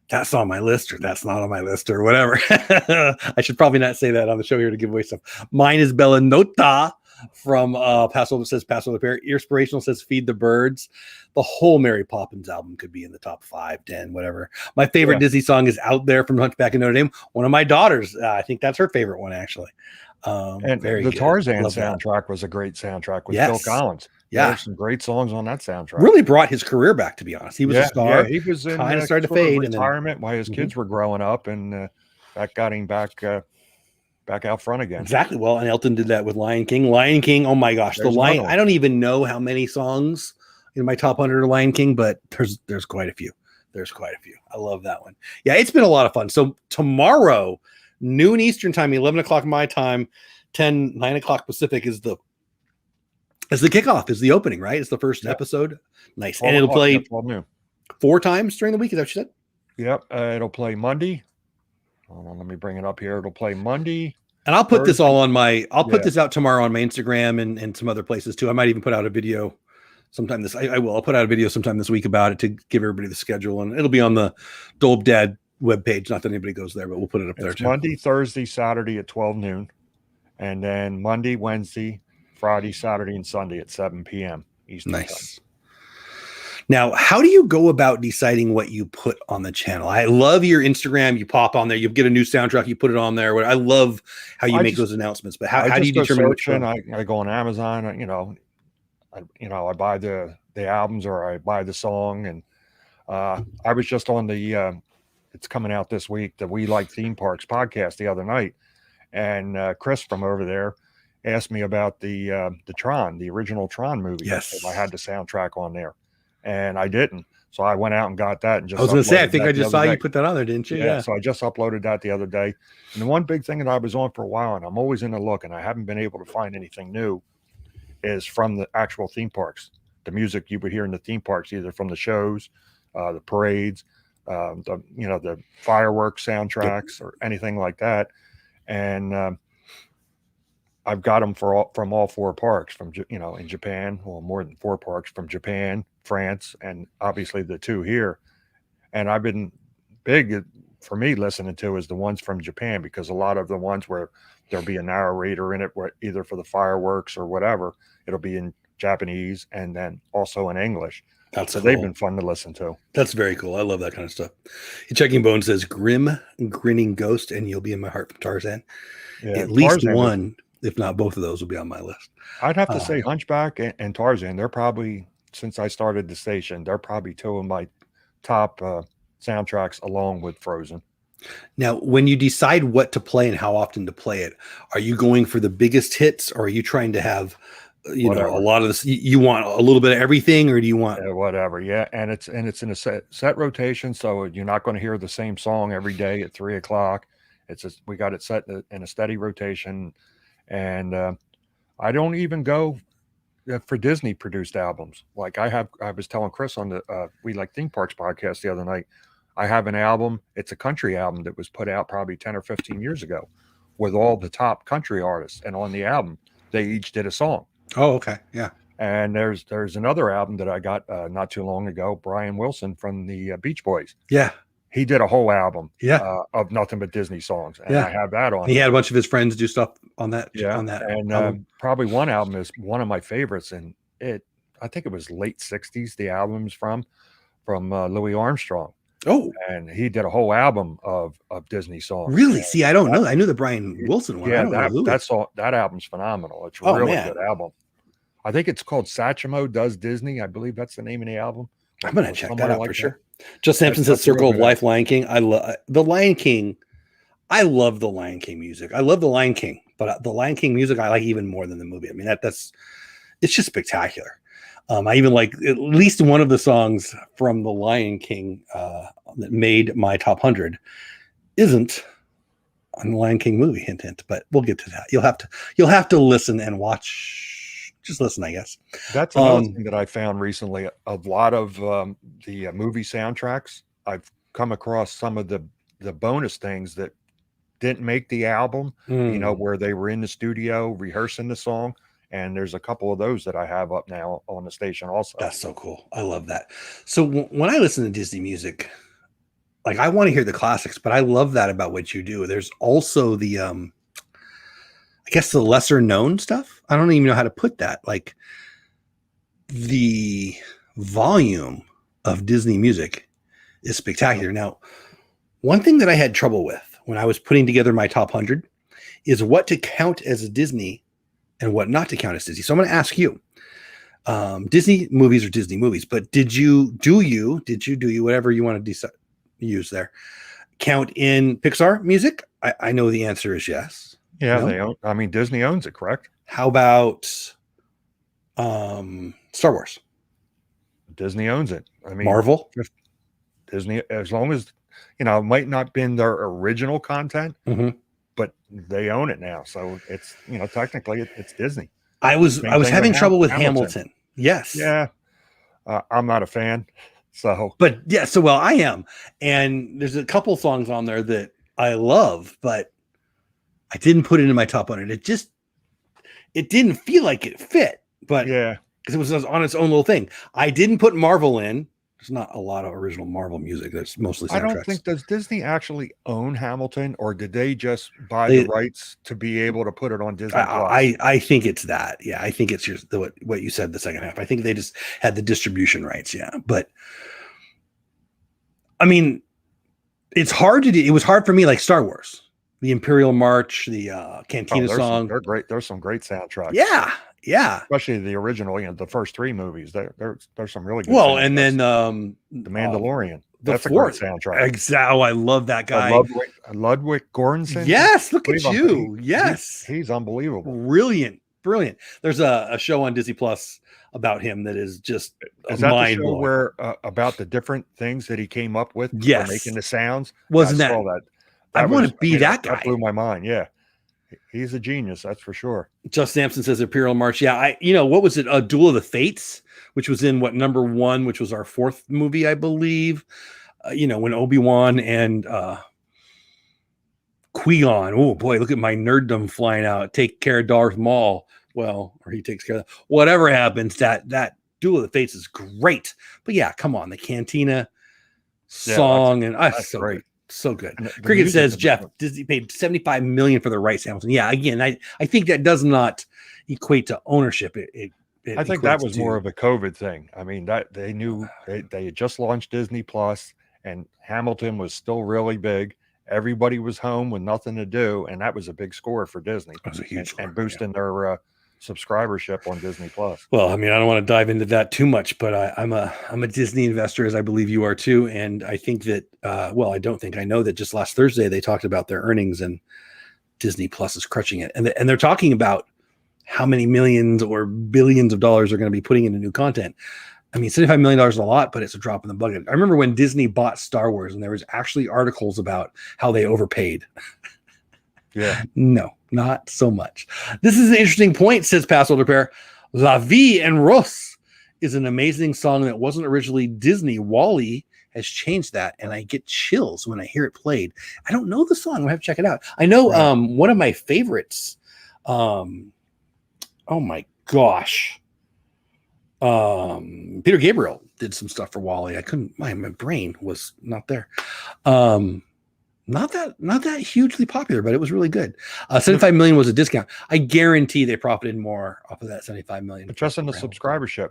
Speaker 1: that's on my list or that's not on my list or whatever. I should probably not say that on the show here to give away stuff. Mine is Bella Nota. from Paso says Paso the Pair. Inspirational says Feed the Birds. The whole Mary Poppins album could be in the top 5, 10, whatever. My favorite Disney song is Out There from Hunchback of Notre Dame. One of my daughters, I think that's her favorite one, actually.
Speaker 2: And
Speaker 1: very
Speaker 2: the
Speaker 1: good.
Speaker 2: Tarzan
Speaker 1: Love
Speaker 2: soundtrack was a great soundtrack with Phil Collins.
Speaker 1: Yeah,
Speaker 2: there's some great songs on that soundtrack.
Speaker 1: Really brought his career back, to be honest. He was a star.
Speaker 2: Yeah, he was in
Speaker 1: kind of started to
Speaker 2: sort of
Speaker 1: fade
Speaker 2: retirement
Speaker 1: and then,
Speaker 2: while his kids were growing up, and that got him back out front again.
Speaker 1: Exactly. Well, and Elton did that with Lion King. Lion King, oh my gosh,
Speaker 2: There's
Speaker 1: the Lion. I don't even know how many songs in my top 100 of Lion King, but there's quite a few. There's quite a few. I love that one. Yeah, it's been a lot of fun. So tomorrow, noon Eastern time, 11 o'clock my time, 9 o'clock Pacific is the kickoff, is the opening, right? It's the first episode. Nice. And it'll play 4 times during the week. Is that what you said?
Speaker 2: Yep. It'll play Monday. Hold on, let me bring it up here. It'll play Monday.
Speaker 1: And I'll put this all on I'll put this out tomorrow on my Instagram and some other places too. I might even put out a video sometime I'll put out a video sometime this week about it to give everybody the schedule, and it'll be on the Dole Whip webpage. Not that anybody goes there, but we'll put it up there too.
Speaker 2: Monday, Thursday, Saturday at 12 noon. And then Monday, Wednesday, Friday, Saturday, and Sunday at 7 p.m. Eastern time.
Speaker 1: Now, how do you go about deciding what you put on the channel? I love your Instagram. You pop on there, you get a new soundtrack, you put it on there. I love how you make those announcements. But how do you determine which one?
Speaker 2: I go on Amazon, I buy the albums or I buy the song. And I was just on the it's coming out this week, the We Like Theme Parks podcast the other night. And Chris from over there asked me about the original Tron movie.
Speaker 1: Yes.
Speaker 2: If I had the soundtrack on there. And I didn't. So I went out and got that. And just
Speaker 1: I was going to say, I think I just saw you put that on there, didn't you?
Speaker 2: Yeah. So I just uploaded that the other day. And the one big thing that I was on for a while, and I'm always in the look, and I haven't been able to find anything new, is from the actual theme parks. The music you would hear in the theme parks, either from the shows, the parades, the fireworks soundtracks, or anything like that. And I've got them from all 4 parks, in Japan, well, more than 4 parks, from Japan, France, and obviously the 2 here. And I've been big for me listening to is the ones from Japan, because a lot of the ones where there'll be a narrator in it, where either for the fireworks or whatever, it'll be in Japanese and then also in English.
Speaker 1: So
Speaker 2: they've been fun to listen to.
Speaker 1: That's very cool. I love that kind of stuff. Checking Bone says Grim Grinning Ghost and You'll Be in My Heart from Tarzan. Yeah, at least one, if not both of those, will be on my list.
Speaker 2: I'd have to say Hunchback and Tarzan. They're probably, since I started the station, they're probably 2 of my top soundtracks, along with Frozen.
Speaker 1: Now, when you decide what to play and how often to play it, are you going for the biggest hits, or are you trying to have a lot of this? You want a little bit of everything, or do you want
Speaker 2: whatever? Yeah, and it's in a set rotation, so you're not going to hear the same song every day at 3 o'clock. We got it set in a steady rotation, and I don't even go for Disney produced albums. Like I was telling Chris on the We Like Theme Parks podcast the other night, I have an album. It's a country album that was put out probably 10 or 15 years ago with all the top country artists. And on the album, they each did a song.
Speaker 1: Oh, okay. Yeah.
Speaker 2: And there's another album that I got not too long ago, Brian Wilson from the Beach Boys.
Speaker 1: Yeah.
Speaker 2: He did a whole album of nothing but Disney songs. And I have that on.
Speaker 1: He had a bunch of his friends do stuff on that.
Speaker 2: Yeah.
Speaker 1: On that
Speaker 2: and probably one album is one of my favorites. And I think it was late 60s, the album's from Louis Armstrong.
Speaker 1: Oh,
Speaker 2: and he did a whole album of Disney songs.
Speaker 1: Really? See, I don't know. I knew the Brian Wilson one.
Speaker 2: Yeah, that album's phenomenal. It's a really good album. I think it's called Satchmo Does Disney. I believe that's the name of the album.
Speaker 1: I'm gonna check that out for sure. Just Sampson says Circle of Life, Lion King. I love the Lion King. I love the Lion King music. I love the Lion King, but the Lion King music I like even more than the movie. I mean, it's just spectacular. I even like at least one of the songs from the Lion King that made my top 100 isn't on the Lion King movie. Hint, hint. But we'll get to that. You'll have to listen and watch. Just listen, I guess.
Speaker 2: That's another thing that I found recently. A lot of the movie soundtracks, I've come across some of the bonus things that didn't make the album. Where they were in the studio rehearsing the song. And there's a couple of those that I have up now on the station also.
Speaker 1: That's so cool. I love that. So when I listen to Disney music, like I want to hear the classics, but I love that about what you do. There's also the, I guess the lesser known stuff. I don't even know how to put that. Like the volume of Disney music is spectacular. Now, one thing that I had trouble with when I was putting together my top 100 is what to count as a Disney and what not to count as Disney. So I'm going to ask you, Disney movies are Disney movies, but did you, whatever you want to use there, count in Pixar music? I know the answer is yes.
Speaker 2: Yeah,
Speaker 1: No?
Speaker 2: they own. I mean, Disney owns it, correct?
Speaker 1: How about Star Wars?
Speaker 2: Disney owns it. I mean,
Speaker 1: Marvel?
Speaker 2: Disney, as long as, it might not been their original content, but they own it now. So it's, technically it's Disney.
Speaker 1: I was having trouble with Hamilton. Yes.
Speaker 2: Yeah. I'm not a fan. So,
Speaker 1: but yeah, so well, I am. And there's a couple songs on there that I love, but I didn't put it in my top 100. It didn't feel like it fit, but
Speaker 2: yeah,
Speaker 1: because it was on its own little thing. I didn't put Marvel in. There's not a lot of original Marvel music. That's mostly soundtracks.
Speaker 2: I don't think, does Disney actually own Hamilton, or did they just buy the rights to be able to put it on Disney Plus?
Speaker 1: I think it's that. Yeah, I think it's what you said the second half. I think they just had the distribution rights. Yeah, but I mean, it's hard to do. It was hard for me, like Star Wars, the Imperial March, the Cantina song.
Speaker 2: They're great. There's some great soundtracks.
Speaker 1: Yeah,
Speaker 2: especially the original, the first 3 movies. There's some really good.
Speaker 1: Well, and then
Speaker 2: The Mandalorian. That's a great soundtrack.
Speaker 1: Exactly. I love that guy.
Speaker 2: Ludwig Göransson.
Speaker 1: Yes, look at you. Yes,
Speaker 2: he's unbelievable.
Speaker 1: Brilliant. There's a show on Disney Plus about him that is just
Speaker 2: mind blowing. Where about the different things that he came up with for making the sounds.
Speaker 1: Wasn't that? I want to be that guy.
Speaker 2: That blew my mind. Yeah. He's a genius, that's for sure.
Speaker 1: Just Sampson says Imperial March. Yeah, what was it? Duel of the Fates, which was in number 1, which was our 4th movie, I believe. When Obi-Wan and Qui-Gon. Oh boy, look at my nerddom flying out. Take care of Darth Maul. Well, or he takes care of that. Whatever happens, that Duel of the Fates is great. But yeah, come on, the Cantina song that's so great. Good. So good. Cricket says, Jeff, Disney paid $75 million for the rights, Hamilton. Yeah, again, I think that does not equate to ownership.
Speaker 2: I think that was more of a COVID thing. I mean, that they knew they had just launched Disney Plus, and Hamilton was still really big. Everybody was home with nothing to do, and that was a big score for Disney.
Speaker 1: That was a huge score,
Speaker 2: and boosting their subscribership on Disney Plus.
Speaker 1: Well, I mean, I don't want to dive into that too much, but I'm a Disney investor, as I believe you are too. And I think that, I know that just last Thursday they talked about their earnings, and Disney Plus is crushing it. And they're talking about how many millions or billions of dollars are going to be putting into new content. I mean, $75 million is a lot, but it's a drop in the bucket. I remember when Disney bought Star Wars, and there was actually articles about how they overpaid.
Speaker 2: Yeah.
Speaker 1: No, not so much. This is an interesting point, says Pass Older Pair. La Vie en Rose is an amazing song that wasn't originally Disney. Wall-E has changed that, and I get chills when I hear it played. I don't know the song. We'll have to check it out. I know one of my favorites. Oh my gosh. Peter Gabriel did some stuff for Wall-E. I couldn't, my brain was not there. Not that hugely popular, but it was really good. 75 million was a discount. I guarantee they profited more off of that 75 million.
Speaker 2: Just in the subscribership,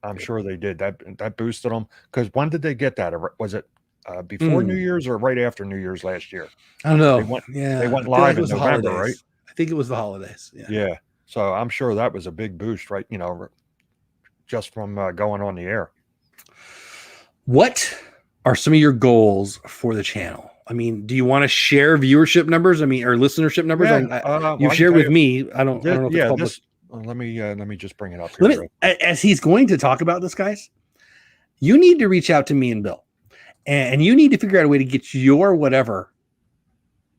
Speaker 2: I'm sure they did. That boosted them. Because when did they get that? Was it before New Year's or right after New Year's last year?
Speaker 1: I don't know.
Speaker 2: They went live in November, right?
Speaker 1: I think it was the holidays.
Speaker 2: Yeah. So I'm sure that was a big boost, right? Just from going on the air.
Speaker 1: What are some of your goals for the channel? I mean, do you want to share viewership numbers? I mean, or listenership numbers?
Speaker 2: Yeah,
Speaker 1: you shared with me. I don't know if it's public.
Speaker 2: Let me just bring it up here.
Speaker 1: As he's going to talk about this, guys, you need to reach out to me and Bill, and you need to figure out a way to get your whatever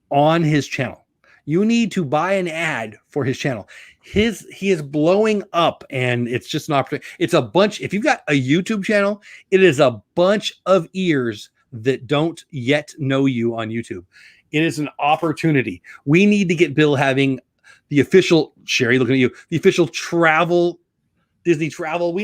Speaker 1: on his channel. You need to buy an ad for his channel. He is blowing up, and it's just an opportunity. It's a bunch. If you've got a YouTube channel, it is a bunch of ears that don't yet know you on YouTube. It is an opportunity. We need to get Bill having the official, Sherry, looking at you, the official Disney travel.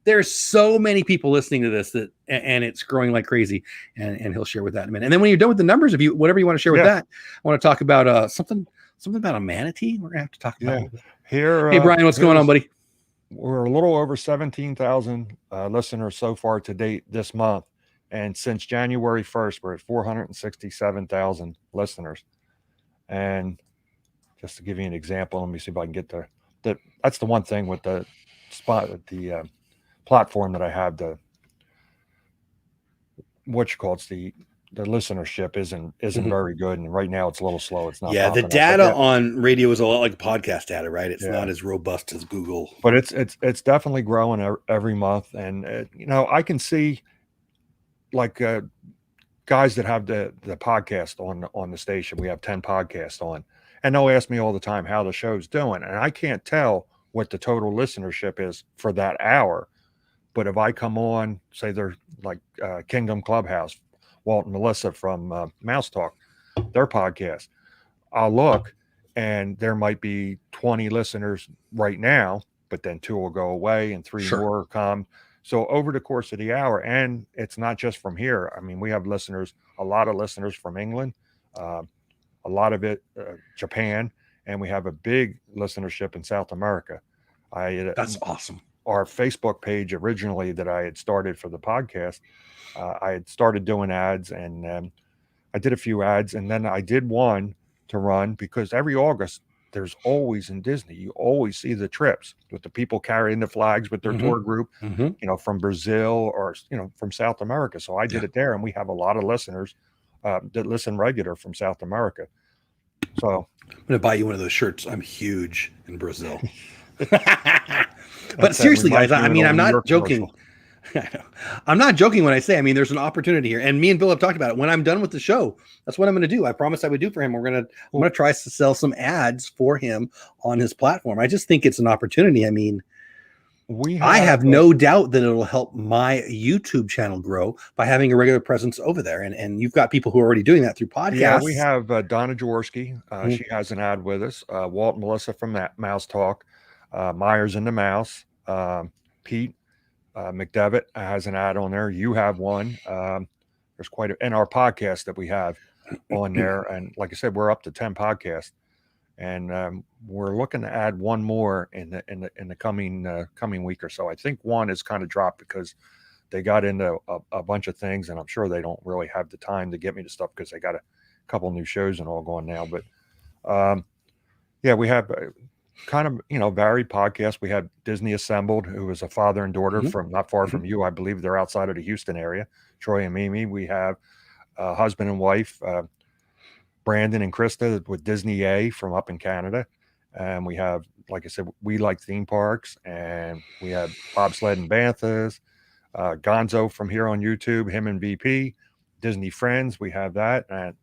Speaker 1: There's so many people listening to this and it's growing like crazy, and he'll share with that in a minute. And then when you're done with the numbers, whatever you want to share with that, I want to talk about something Something about a manatee. We're gonna have to talk about it.
Speaker 2: Here.
Speaker 1: Hey Brian, what's going on, buddy?
Speaker 2: We're a little over 17,000 listeners so far to date this month. And since January 1st, we're at 467,000 listeners. And just to give you an example, let me see if I can get that's the one thing with the platform that I have, the listenership isn't very good. And right now it's a little slow. It's not.
Speaker 1: Yeah. The data on radio is a lot like podcast data, right? It's not as robust as Google,
Speaker 2: but it's definitely growing every month. And, I can see like guys that have the podcast on the station. We have 10 podcasts on, and they'll ask me all the time how the show's doing. And I can't tell what the total listenership is for that hour. But if I come on, say they're like Kingdom Clubhouse, Walt and Melissa from Mouse Talk, their podcast, I'll look and there might be 20 listeners right now, but then 2 will go away and 3 more come. So over the course of the hour, and it's not just from here. I mean, we have a lot of listeners from England, a lot of it Japan, and we have a big listenership in South America.
Speaker 1: That's awesome.
Speaker 2: Our Facebook page originally that I had started for the podcast, I had started doing ads, and I did a few ads, and then I did one to run because every August there's always in Disney, you always see the trips with the people carrying the flags with their tour group, from Brazil or, from South America. So I did it there, and we have a lot of listeners that listen regular from South America. So
Speaker 1: I'm going to buy you one of those shirts. I'm huge in Brazil. But seriously, guys, I mean, I'm not joking. I'm not joking when I say, I mean, there's an opportunity here, and me and Bill have talked about it. When I'm done with the show, that's what I'm going to do. I promised I would do for him. I'm going to try to sell some ads for him on his platform. I just think it's an opportunity. I mean, I have no doubt that it'll help my YouTube channel grow by having a regular presence over there. And you've got people who are already doing that through podcasts.
Speaker 2: Yeah, we have Donna Jaworski. She has an ad with us. Walt and Melissa from that Mouse Talk. Myers and the Mouse. Pete McDevitt has an ad on there. You have one. There's and our podcast that we have on there. And like I said, we're up to 10 podcasts, and we're looking to add one more in the coming week or so. I think one is kind of dropped because they got into a bunch of things, and I'm sure they don't really have the time to get me to stuff because they got a couple new shows and all going now. But we have kind of varied podcasts. We had Disney Assembled, who was a father and daughter from not far from you. I believe they're outside of the Houston area, Troy and Mimi. We have husband and wife, Brandon and Krista with Disney A from up in Canada. And we have, like I said, We Like Theme Parks, and we have Bobsled and Banthas, Gonzo from here on YouTube, him and VP, Disney Friends. We have that, and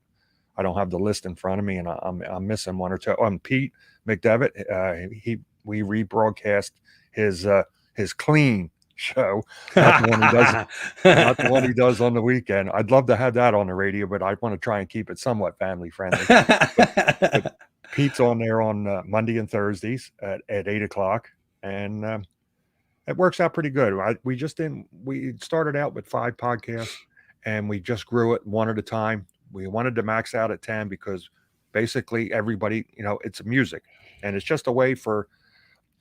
Speaker 2: I don't have the list in front of me, and I'm missing one or two. Pete McDevitt, we rebroadcast his clean show, not the one he does on the weekend. I'd love to have that on the radio, but I want to try and keep it somewhat family friendly. but Pete's on there on Monday and Thursdays at 8:00, and it works out pretty good. We started out with 5 podcasts, and we just grew it one at a time. We wanted to max out at 10 because basically everybody, it's music, and it's just a way for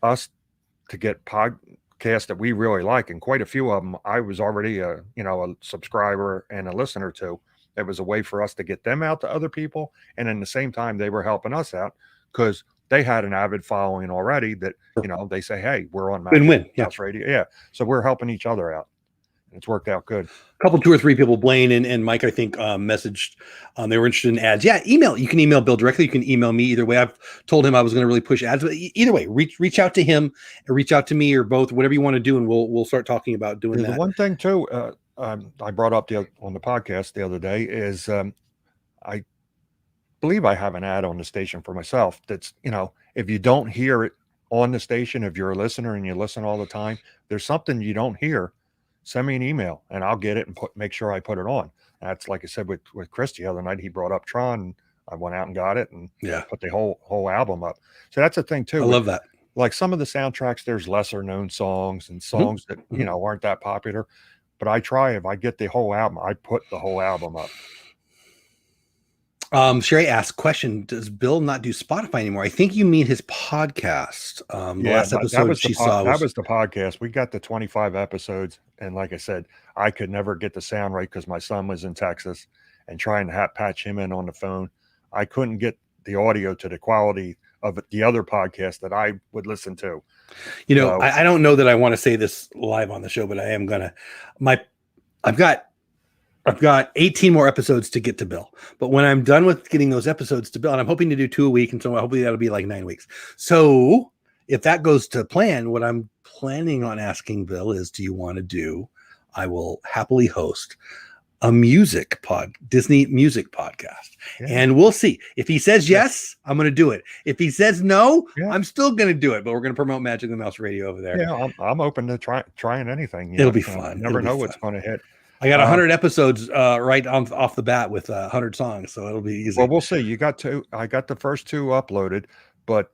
Speaker 2: us to get podcasts that we really like. And quite a few of them, I was already a subscriber and a listener to. It was a way for us to get them out to other people. And in the same time, they were helping us out because they had an avid following already that, they say, hey, we're on
Speaker 1: Win-win.
Speaker 2: Mouse Radio. Yeah. So we're helping each other out. It's worked out good.
Speaker 1: A couple, 2 or 3 people, Blaine and Mike, I think, messaged. They were interested in ads. Yeah, email. You can email Bill directly. You can email me. Either way, I've told him I was going to really push ads. But either way, reach out to him or reach out to me or both, whatever you want to do, and we'll start talking about doing that.
Speaker 2: The one thing too, I brought up on the podcast the other day is I believe I have an ad on the station for myself. That's if you don't hear it on the station, if you're a listener and you listen all the time, there's something you don't hear. Send me an email and I'll get it and make sure I put it on. That's like I said with Chris the other night. He brought up Tron, and I went out and got it and put the whole album up. So that's the thing too.
Speaker 1: I love that.
Speaker 2: Like some of the soundtracks, there's lesser known songs and songs that aren't that popular. But I try, if I get the whole album, I put the whole album up.
Speaker 1: Sherry asked, question, does Bill not do Spotify anymore? I think you mean his podcast. The last episode she saw
Speaker 2: that was the podcast. We got the 25 episodes, and like I said, I could never get the sound right because my son was in Texas, and trying to patch him in on the phone, I couldn't get the audio to the quality of the other podcast that I would listen to.
Speaker 1: You know, so, I don't know that I want to say this live on the show, but I am gonna. I've got 18 more episodes to get to Bill, but when I'm done with getting those episodes to Bill, and I'm hoping to do 2 a week, and so hopefully that'll be like 9 weeks. So if that goes to plan, what I'm planning on asking Bill is, do you want to do? I will happily host a Disney music podcast, and we'll see. If he says yes, I'm going to do it. If he says no, I'm still going to do it. But we're going to promote Magic the Mouse Radio over there.
Speaker 2: Yeah, I'm open to trying anything.
Speaker 1: It'll be fun.
Speaker 2: You never know what's going to hit.
Speaker 1: I got 100 episodes right off the bat with 100 songs, so it'll be easy.
Speaker 2: Well, we'll see. You got two. I got the first 2 uploaded, but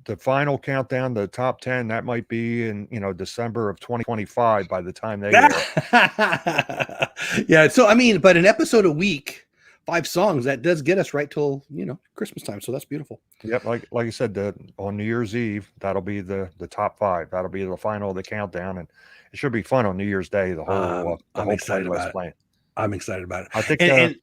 Speaker 2: the final countdown, the top 10, that might be in December of 2025 by the time they air.
Speaker 1: Yeah. So I mean, but an episode a week, 5 songs, that does get us right till Christmas time. So that's beautiful.
Speaker 2: Yep. Like I said, on New Year's Eve, that'll be the top 5. That'll be the final of the countdown, and it should be fun on New Year's Day. The whole
Speaker 1: I'm excited about it. Playing. I'm excited about it.
Speaker 2: I think and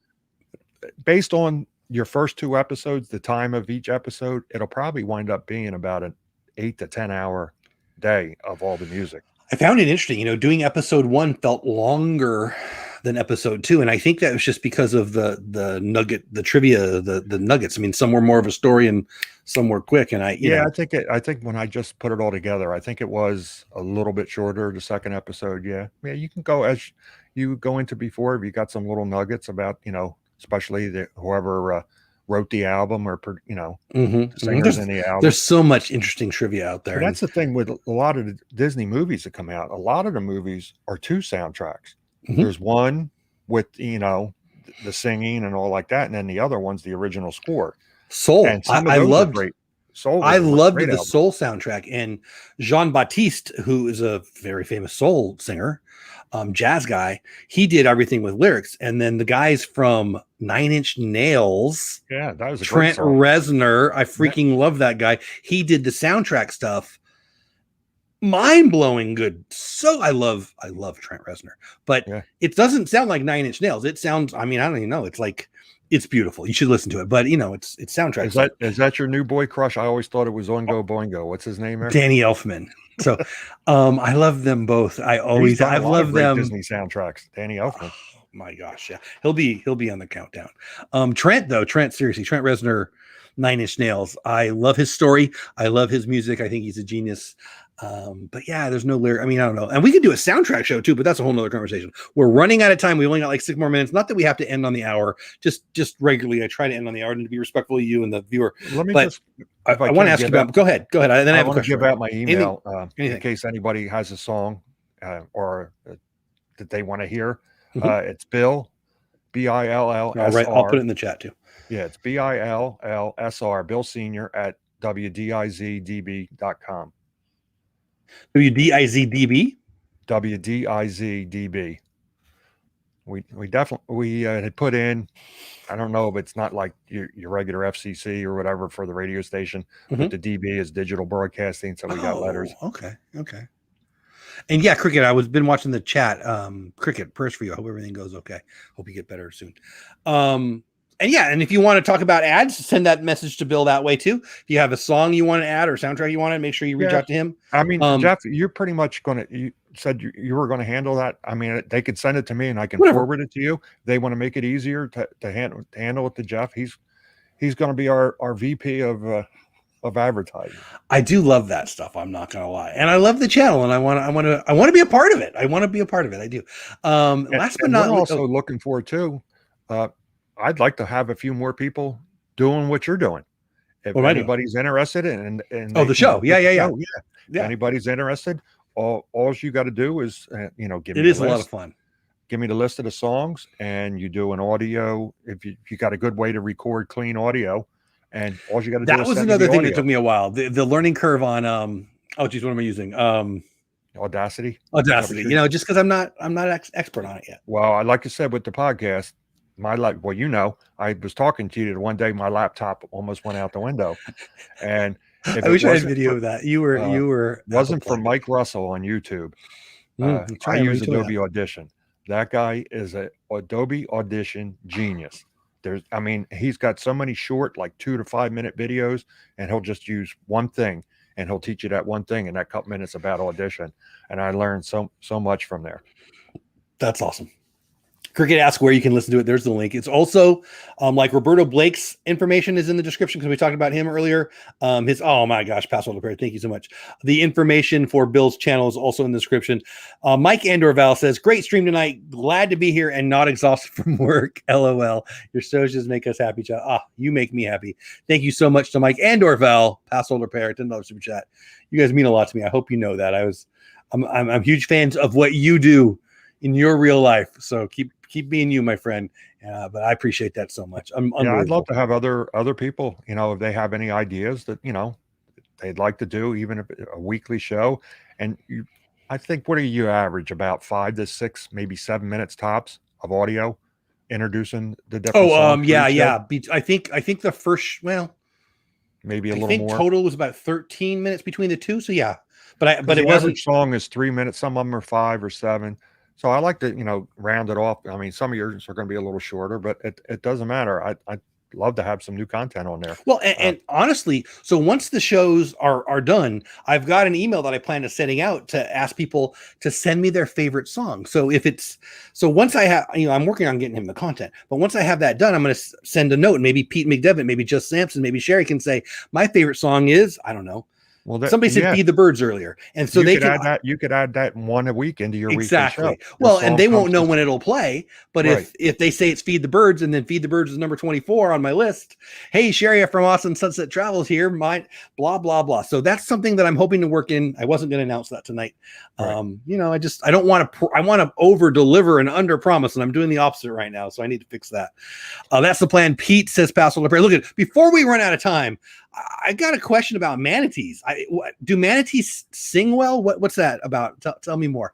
Speaker 2: based on your first 2 episodes, the time of each episode, it'll probably wind up being about an 8 to 10 hour day of all the music.
Speaker 1: I found it interesting. Doing episode 1 felt longer than episode 2, and I think that was just because of the nugget, the trivia, the nuggets. I mean, some were more of a story and some were quick. And I think when I just put it all together, I think it was a little bit shorter. The second episode, yeah, you can go as you go into before. If you got some little nuggets about especially whoever wrote the album or the singers in the album. There's so much interesting trivia out there.
Speaker 2: But that's the thing with a lot of the Disney movies that come out. A lot of the movies are 2 soundtracks. Mm-hmm. There's one with the singing and all like that, and then the other one's the original score.
Speaker 1: Soul.
Speaker 2: And I loved great. Soul. I loved
Speaker 1: the Soul soundtrack, and Jean-Baptiste, who is a very famous soul singer, jazz guy, he did everything with lyrics. And then the guys from 9 Inch Nails,
Speaker 2: that was
Speaker 1: Trent Reznor, I freaking love that guy. He did the soundtrack stuff. Mind-blowing good. So I love Trent Reznor, but it doesn't sound like 9 Inch Nails. It sounds, I mean, I don't even know. It's like, it's beautiful. You should listen to it, but it's soundtrack.
Speaker 2: Is that your new boy crush? I always thought it was Oingo Boingo. What's his name there?
Speaker 1: Danny Elfman. So I love them both. I've loved them.
Speaker 2: Disney soundtracks. Danny Elfman.
Speaker 1: Oh my gosh, yeah. He'll be on the countdown. Trent Reznor, 9 Inch Nails. I love his story. I love his music. I think he's a genius. But yeah, there's no lyric. I mean, I don't know. And we could do a soundtrack show too, but that's a whole nother conversation. We're running out of time. We only got like 6 more minutes. Not that we have to end on the hour. Just regularly, I try to end on the hour and to be respectful of you and the viewer.
Speaker 2: Let me
Speaker 1: I want to ask you about. Go ahead. Then I have a question.
Speaker 2: Give out my email in case anybody has a song or that they want to hear. Mm-hmm. It's Bill, BILLSR.
Speaker 1: I'll put it in the chat too.
Speaker 2: Yeah, it's BILLSR, Bill Senior at WDIZDB.com.
Speaker 1: WDIZDB?
Speaker 2: WDIZDB. We definitely had put in, I don't know if it's not like your regular FCC or whatever for the radio station, but the DB is digital broadcasting, so we got letters.
Speaker 1: Okay. And yeah, Cricket, been watching the chat. Cricket, prayers for you. I hope everything goes okay. Hope you get better soon. And if you want to talk about ads, send that message to Bill that way too. If you have a song you want to add or soundtrack you want to, make sure you reach out to him. I mean,
Speaker 2: Jeff, you're pretty much you said you were going to handle that. I mean, they could send it to me and I can forward it to you. They want to make it easier to handle it to Jeff. He's going to be our VP of advertising.
Speaker 1: I do love that stuff. I'm not going to lie. And I love the channel and I want to be a part of it. I do. Last but not least,
Speaker 2: also looking forward to, I'd like to have a few more people doing what you're doing. If anybody's interested in
Speaker 1: the show. Yeah.
Speaker 2: Anybody's interested, all you got to do is give me
Speaker 1: it is a lot of fun.
Speaker 2: Give me the list of the songs and you do an audio. If you got a good way to record clean audio, and all you got to do is
Speaker 1: that was another thing that took me a while. The learning curve on what am I using?
Speaker 2: Audacity.
Speaker 1: Just because I'm not expert on it yet.
Speaker 2: Well, like I said with the podcast, well, you know, I was talking to you the one day, my laptop almost went out the window. And if
Speaker 1: I
Speaker 2: it
Speaker 1: wish I had
Speaker 2: wasn't
Speaker 1: video
Speaker 2: for,
Speaker 1: of that. You were Apple
Speaker 2: wasn't for
Speaker 1: plug.
Speaker 2: Mike Russell on YouTube, I
Speaker 1: Let
Speaker 2: use
Speaker 1: me tell you that.
Speaker 2: Adobe Audition. That guy is a Adobe Audition genius. I mean, he's got so many short, like 2 to 5 minute videos, and he'll just use one thing, and he'll teach you that one thing in that couple minutes about Audition. And I learned so much from there.
Speaker 1: That's awesome. Cricket asks where you can listen to it. There's the link. It's also like Roberto Blake's information is in the description because we talked about him earlier. Oh my gosh, Pascal LePere, thank you so much. The information for Bill's channel is also in the description. Mike Andorval says, great stream tonight. Glad to be here and not exhausted from work. LOL. Your shows just make us happy, child. You make me happy. Thank you so much to Mike Andorval, Pascal LePere, $10 super chat. You guys mean a lot to me. I hope you know that. I'm huge fans of what you do in your real life. So keep being you, my friend. But I appreciate that so much.
Speaker 2: I'd love to have other people, you know, if they have any ideas that, you know, they'd like to do, even a weekly show. And I think, what do you average? About 5 to 6, maybe 7 minutes tops of audio introducing the different songs.
Speaker 1: Yeah. I think the first,
Speaker 2: maybe a little more.
Speaker 1: Total was about 13 minutes between the two. So yeah, but it
Speaker 2: wasn't.
Speaker 1: Average
Speaker 2: song is 3 minutes. Some of them are 5 or 7. So I like to, you know, round it off. I mean, some of yours are going to be a little shorter, but it doesn't matter. I'd love to have some new content on there.
Speaker 1: Well, and honestly, so once the shows are done, I've got an email that I plan to sending out to ask people to send me their favorite song. So once I have, you know, I'm working on getting him the content, but once I have that done, I'm going to send a note, and maybe Pete McDevitt, maybe Just Sampson, maybe Sherry can say, my favorite song is, I don't know.
Speaker 2: Well,
Speaker 1: somebody said Feed the Birds earlier, and so
Speaker 2: you could add that one a week into your
Speaker 1: exactly.
Speaker 2: weekly show.
Speaker 1: Well, and they won't know when it'll play, but if they say it's Feed the Birds, and then Feed the Birds is number 24 on my list, hey, Sherry from Awesome Sunset Travels here, my blah blah blah. So that's something that I'm hoping to work in. I wasn't going to announce that tonight. You know, I don't want to. I want to over deliver and under promise, and I'm doing the opposite right now. So I need to fix that. That's the plan. Pete says, Pascal LePere. Look at before we run out of time. I got a question about manatees. Do manatees sing well? What's that about? Tell me more.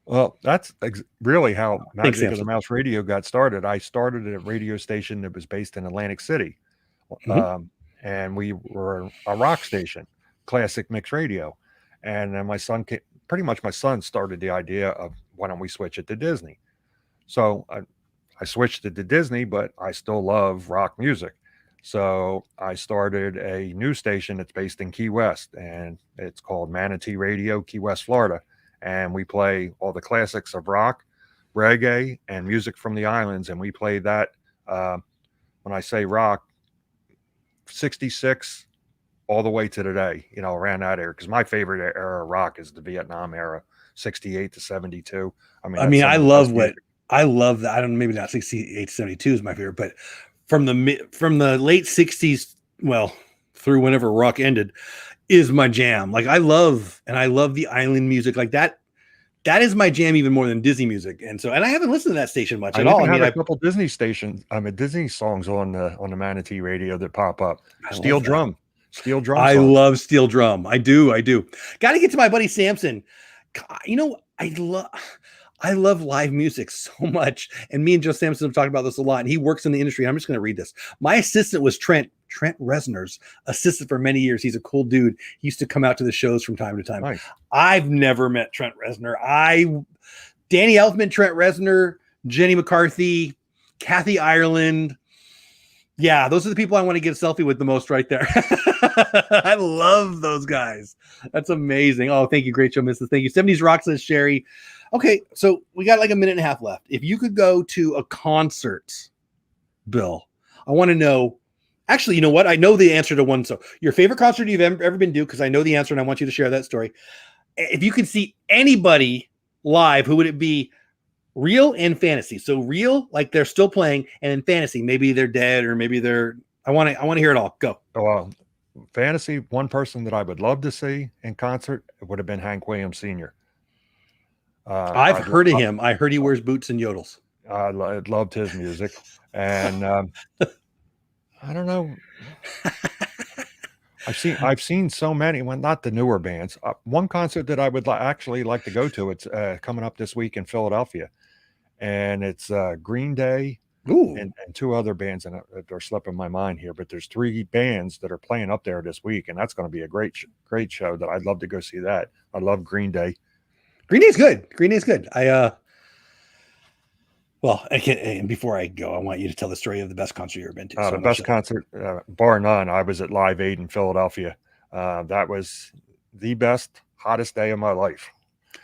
Speaker 2: Well, that's really how Magic of the Mouse Radio got started. I started at a radio station that was based in Atlantic City. And we were a rock station, classic mix radio. And then my son started the idea of, why don't we switch it to Disney? So I switched it to Disney, but I still love rock music. So I started a news station that's based in Key West, and it's called Manatee Radio, Key West, Florida. And we play all the classics of rock, reggae, and music from the islands. And we play that, when I say rock, 66 all the way to today, you know, around that era. Because my favorite era of rock is the Vietnam era, 68 to 72.
Speaker 1: I love that. I don't know, maybe not 68 to 72 is my favorite, but from the late 60s, well, through whenever rock ended, is my jam. Like I love the island music like that. That is my jam even more than Disney music. And I haven't listened to that station much at all.
Speaker 2: I have a couple Disney stations, Disney songs on the Manatee Radio that pop up. Steel drum.
Speaker 1: I love steel drum. I do. Got to get to my buddy Samson. You know, I love live music so much. And me and Joe Sampson have talked about this a lot. And he works in the industry. I'm just going to read this. My assistant was Trent Reznor's assistant for many years. He's a cool dude. He used to come out to the shows from time to time.
Speaker 2: Nice.
Speaker 1: I've never met Trent Reznor. Danny Elfman, Trent Reznor, Jenny McCarthy, Kathy Ireland. Yeah, those are the people I want to get a selfie with the most right there. I love those guys. That's amazing. Oh, thank you. Great show, Mrs. Thank you. 70s Rock says Sherry. Okay, so we got like a minute and a half left. If you could go to a concert, Bill, I want to know. Actually, you know what? I know the answer to one. So your favorite concert you've ever been to, because I know the answer and I want you to share that story. If you could see anybody live, who would it be? Real and fantasy. So real, like they're still playing, and then fantasy, maybe they're dead or maybe they're. I want to hear it all. Go.
Speaker 2: Fantasy. One person that I would love to see in concert would have been Hank Williams Sr.
Speaker 1: I've heard of him. I heard he wears boots and yodels.
Speaker 2: I loved his music, and I don't know. I've seen so many. Well, not the newer bands. One concert that I would actually like to go to. It's coming up this week in Philadelphia, and it's Green Day,
Speaker 1: Ooh.
Speaker 2: and two other bands, and they're slipping my mind here, but there's 3 bands that are playing up there this week, and that's going to be a great show that I'd love to go see that. I love Green Day.
Speaker 1: Green Day's good. Green Day's good. Well, and before I go, I want you to tell the story of the best concert you've ever been to.
Speaker 2: The best concert, bar none, I was at Live Aid in Philadelphia. That was the best, hottest day of my life.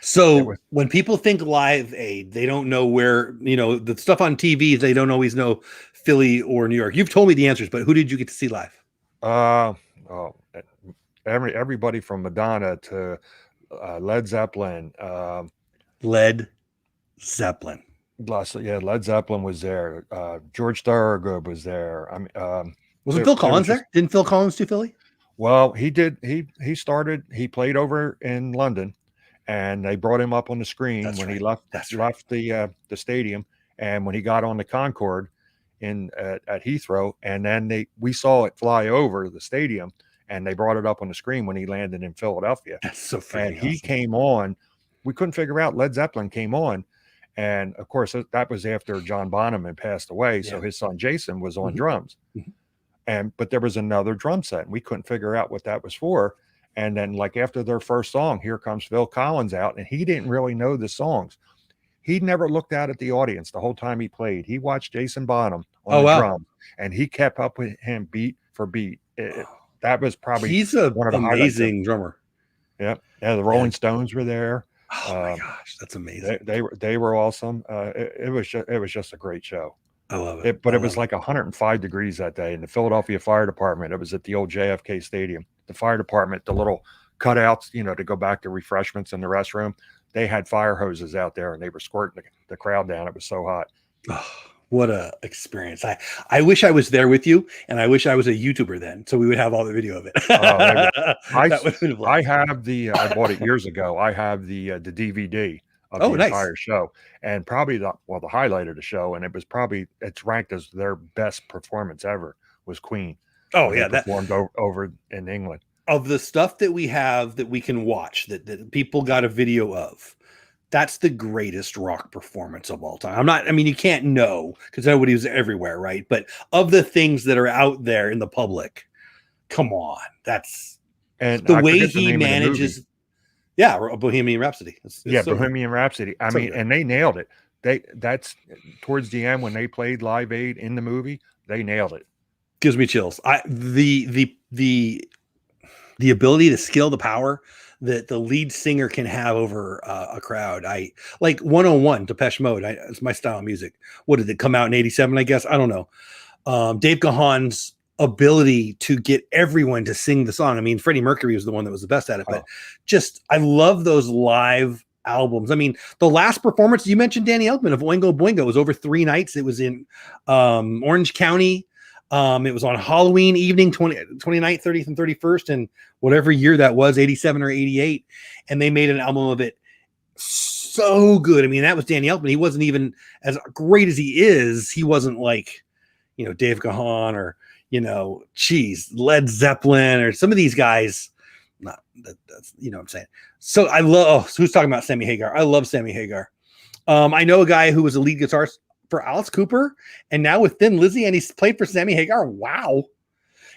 Speaker 1: So when people think Live Aid, they don't know where, the stuff on TV, they don't always know Philly or New York. You've told me the answers, but who did you get to see live?
Speaker 2: Everybody from Madonna to Led Zeppelin.
Speaker 1: Led Zeppelin.
Speaker 2: Led Zeppelin was there. George Thorogood was there.
Speaker 1: Wasn't Phil Collins there? Didn't Phil Collins do Philly?
Speaker 2: Well, he did. He played over in London, and they brought him up on the screen he left the stadium, and when he got on the Concorde at Heathrow, and then we saw it fly over the stadium, and they brought it up on the screen when he landed in Philadelphia.
Speaker 1: That's so freaking
Speaker 2: And he came on. We couldn't figure out. Led Zeppelin came on, and of course that was after John Bonham had passed away. So his son Jason was on drums, but there was another drum set, and we couldn't figure out what that was for. And then, like, after their first song, here comes Phil Collins out, and he didn't really know the songs. He never looked out at the audience the whole time he played. He watched Jason Bonham on the drum, and he kept up with him beat for beat. That was probably
Speaker 1: one of the amazing drummer.
Speaker 2: Yeah, the Rolling Stones were there.
Speaker 1: Oh my gosh, that's amazing.
Speaker 2: They were awesome. It was just a great show.
Speaker 1: I love it.
Speaker 2: But it was like 105 degrees that day, and the Philadelphia Fire Department. It was at the old JFK Stadium. The fire department, the little cutouts, to go back to refreshments in the restroom, they had fire hoses out there, and they were squirting the crowd down. It was so hot.
Speaker 1: Oh, what a experience. I wish I was there with you, and I wish I was a YouTuber then, so we would have all the video of it.
Speaker 2: I bought it years ago. I have the DVD of the entire show, and probably the highlight of the show, and it's ranked as their best performance ever, was Queen.
Speaker 1: Oh yeah,
Speaker 2: that performed over in England.
Speaker 1: Of the stuff that we have that we can watch, that people got a video of, that's the greatest rock performance of all time. You can't know because nobody was everywhere, right? But of the things that are out there in the public, come on, that's the way he manages. Yeah, Bohemian Rhapsody.
Speaker 2: Bohemian Rhapsody. And they nailed it. That's towards the end when they played Live Aid in the movie, they nailed it.
Speaker 1: Gives me chills. The ability to scale the power that the lead singer can have over a crowd. I like 101 Depeche Mode. It's my style of music. What did it come out in 87? I guess. I don't know. Dave Gahan's ability to get everyone to sing the song. Freddie Mercury was the one that was the best at it, but I love those live albums. The last performance you mentioned, Danny Elfman of Oingo Boingo, was over 3 nights. It was in Orange County. It was on Halloween evening, 29th, 30th, and 31st, and whatever year that was, 87 or 88. And they made an album of it. So good. That was Danny Elfman. He wasn't even as great as he is. He wasn't like, Dave Gahan or, Led Zeppelin or some of these guys. That's what I'm saying. So I love, who's talking about Sammy Hagar? I love Sammy Hagar. I know a guy who was a lead guitarist for Alice Cooper, and now with Thin Lizzy, and he's played for Sammy Hagar. Wow.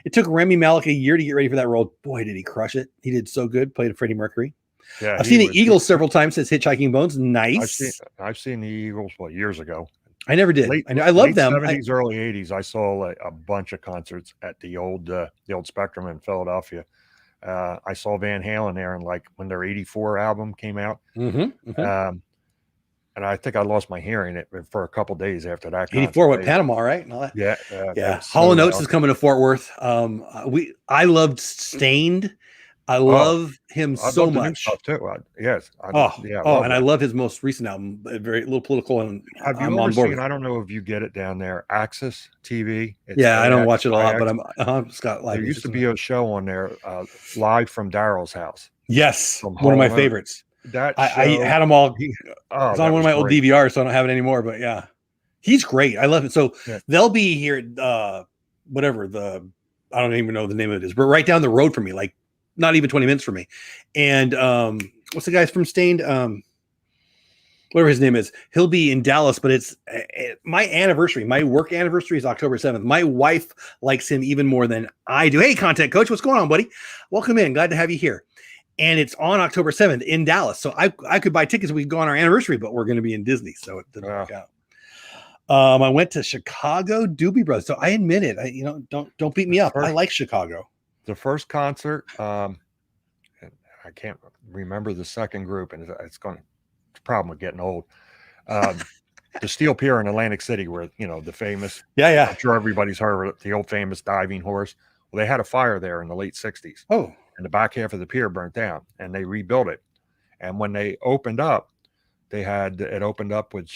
Speaker 1: It took Rami Malek a year to get ready for that role. Boy, did he crush it. He did so good. Played Freddie Mercury. Yeah, I've seen the Eagles several times since Hitchhiking Bones. Nice.
Speaker 2: I've seen the Eagles years ago.
Speaker 1: I never did. I love them.
Speaker 2: 70s, early 80s. I saw a bunch of concerts at the old Spectrum in Philadelphia. I saw Van Halen there, and when their 84 album came out. And I think I lost my hearing for a couple days after that.
Speaker 1: 84, what, Panama, right? And all that.
Speaker 2: Yeah.
Speaker 1: Hall & Oates is coming to Fort Worth. I loved Stained. I love him so much.
Speaker 2: Stuff too. Yes.
Speaker 1: I love his most recent album. Very little political, and
Speaker 2: have you ever seen? I don't know if you get it down there. Axis TV.
Speaker 1: I don't watch it a lot, but Scott.
Speaker 2: There used to be a show on there, live from Daryl's house.
Speaker 1: Yes, one of my favorites. I had them all. It's on one of my old DVRs, so I don't have it anymore. But yeah, he's great. I love it. So they'll be here at I don't even know the name of it is, but right down the road from me, like not even 20 minutes from me. And what's the guys from Stained? whatever his name is. He'll be in Dallas, but it's my anniversary. My work anniversary is October 7th. My wife likes him even more than I do. Hey, content coach, what's going on, buddy? Welcome in. Glad to have you here. And it's on October 7th in Dallas. So I could buy tickets. We could go on our anniversary, but we're going to be in Disney. So it didn't work out. I went to Chicago, Doobie Brothers. So I admit it. Don't beat me up. I like Chicago.
Speaker 2: The first concert, I can't remember the second group, and it's the problem with getting old. The Steel Pier in Atlantic City, where the famous,
Speaker 1: I'm
Speaker 2: sure everybody's heard of it, the old famous diving horse. Well, they had a fire there in the late 60s.
Speaker 1: Oh,
Speaker 2: and the back half of the pier burnt down, and they rebuilt it. And when they opened up, it opened up with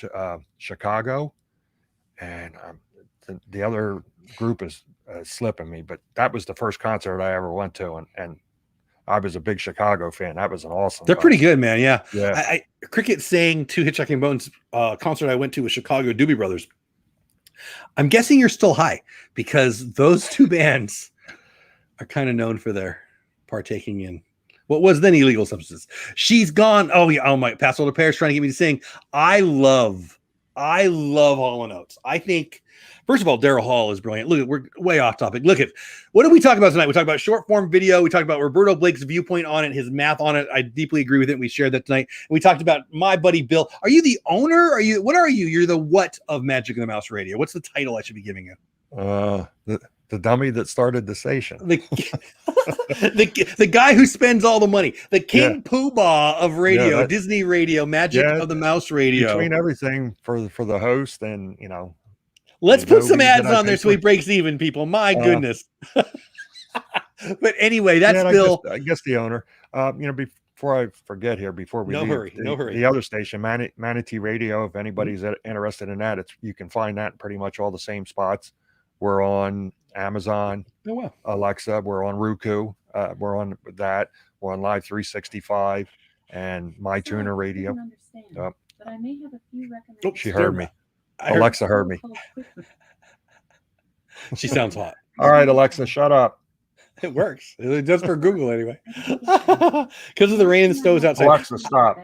Speaker 2: Chicago, and the other group is slipping me, but that was the first concert I ever went to, and I was a big Chicago fan. That was an awesome.
Speaker 1: They're pretty good, man. Yeah.
Speaker 2: Yeah.
Speaker 1: Cricket saying to Hitchhiking Bones concert I went to with Chicago Doobie Brothers. I'm guessing you're still high because those two bands are kind of known for their partaking in what was then illegal substances. She's gone. Oh yeah. Oh my, Pass Older Paris trying to get me to sing. I love Hall & Oates. I think, first of all, Daryl Hall is brilliant. Look, we're way off topic. Look at what did we talk about tonight? We talked about short form video. We talked about Roberto Blake's viewpoint on it, his math on it. I deeply agree with it. We shared that tonight. And we talked about my buddy Bill. Are you the owner? What are you? You're the what of Magic of the Mouse Radio? What's the title I should be giving you?
Speaker 2: The dummy that started the station.
Speaker 1: The guy who spends all the money. The King Poobah of radio, Disney radio, Magic of the Mouse Radio.
Speaker 2: Between everything for the host and,
Speaker 1: Let's put some ads on there so he breaks even, people. My goodness. But anyway, that's Bill.
Speaker 2: I guess the owner. Before I forget here, before we
Speaker 1: no hurry.
Speaker 2: The other station, Manatee Radio, if anybody's interested in that, you can find that in pretty much all the same spots. We're on Amazon, Alexa. We're on Roku. We're on that. We're on Live 365 and MyTuner Radio.
Speaker 3: But I may have a few recommendations.
Speaker 2: She heard me. Alexa heard me.
Speaker 1: She sounds hot.
Speaker 2: All right, Alexa, shut up.
Speaker 1: It works. It does for Google anyway. Because of the rain and the snows outside.
Speaker 2: Alexa, stop.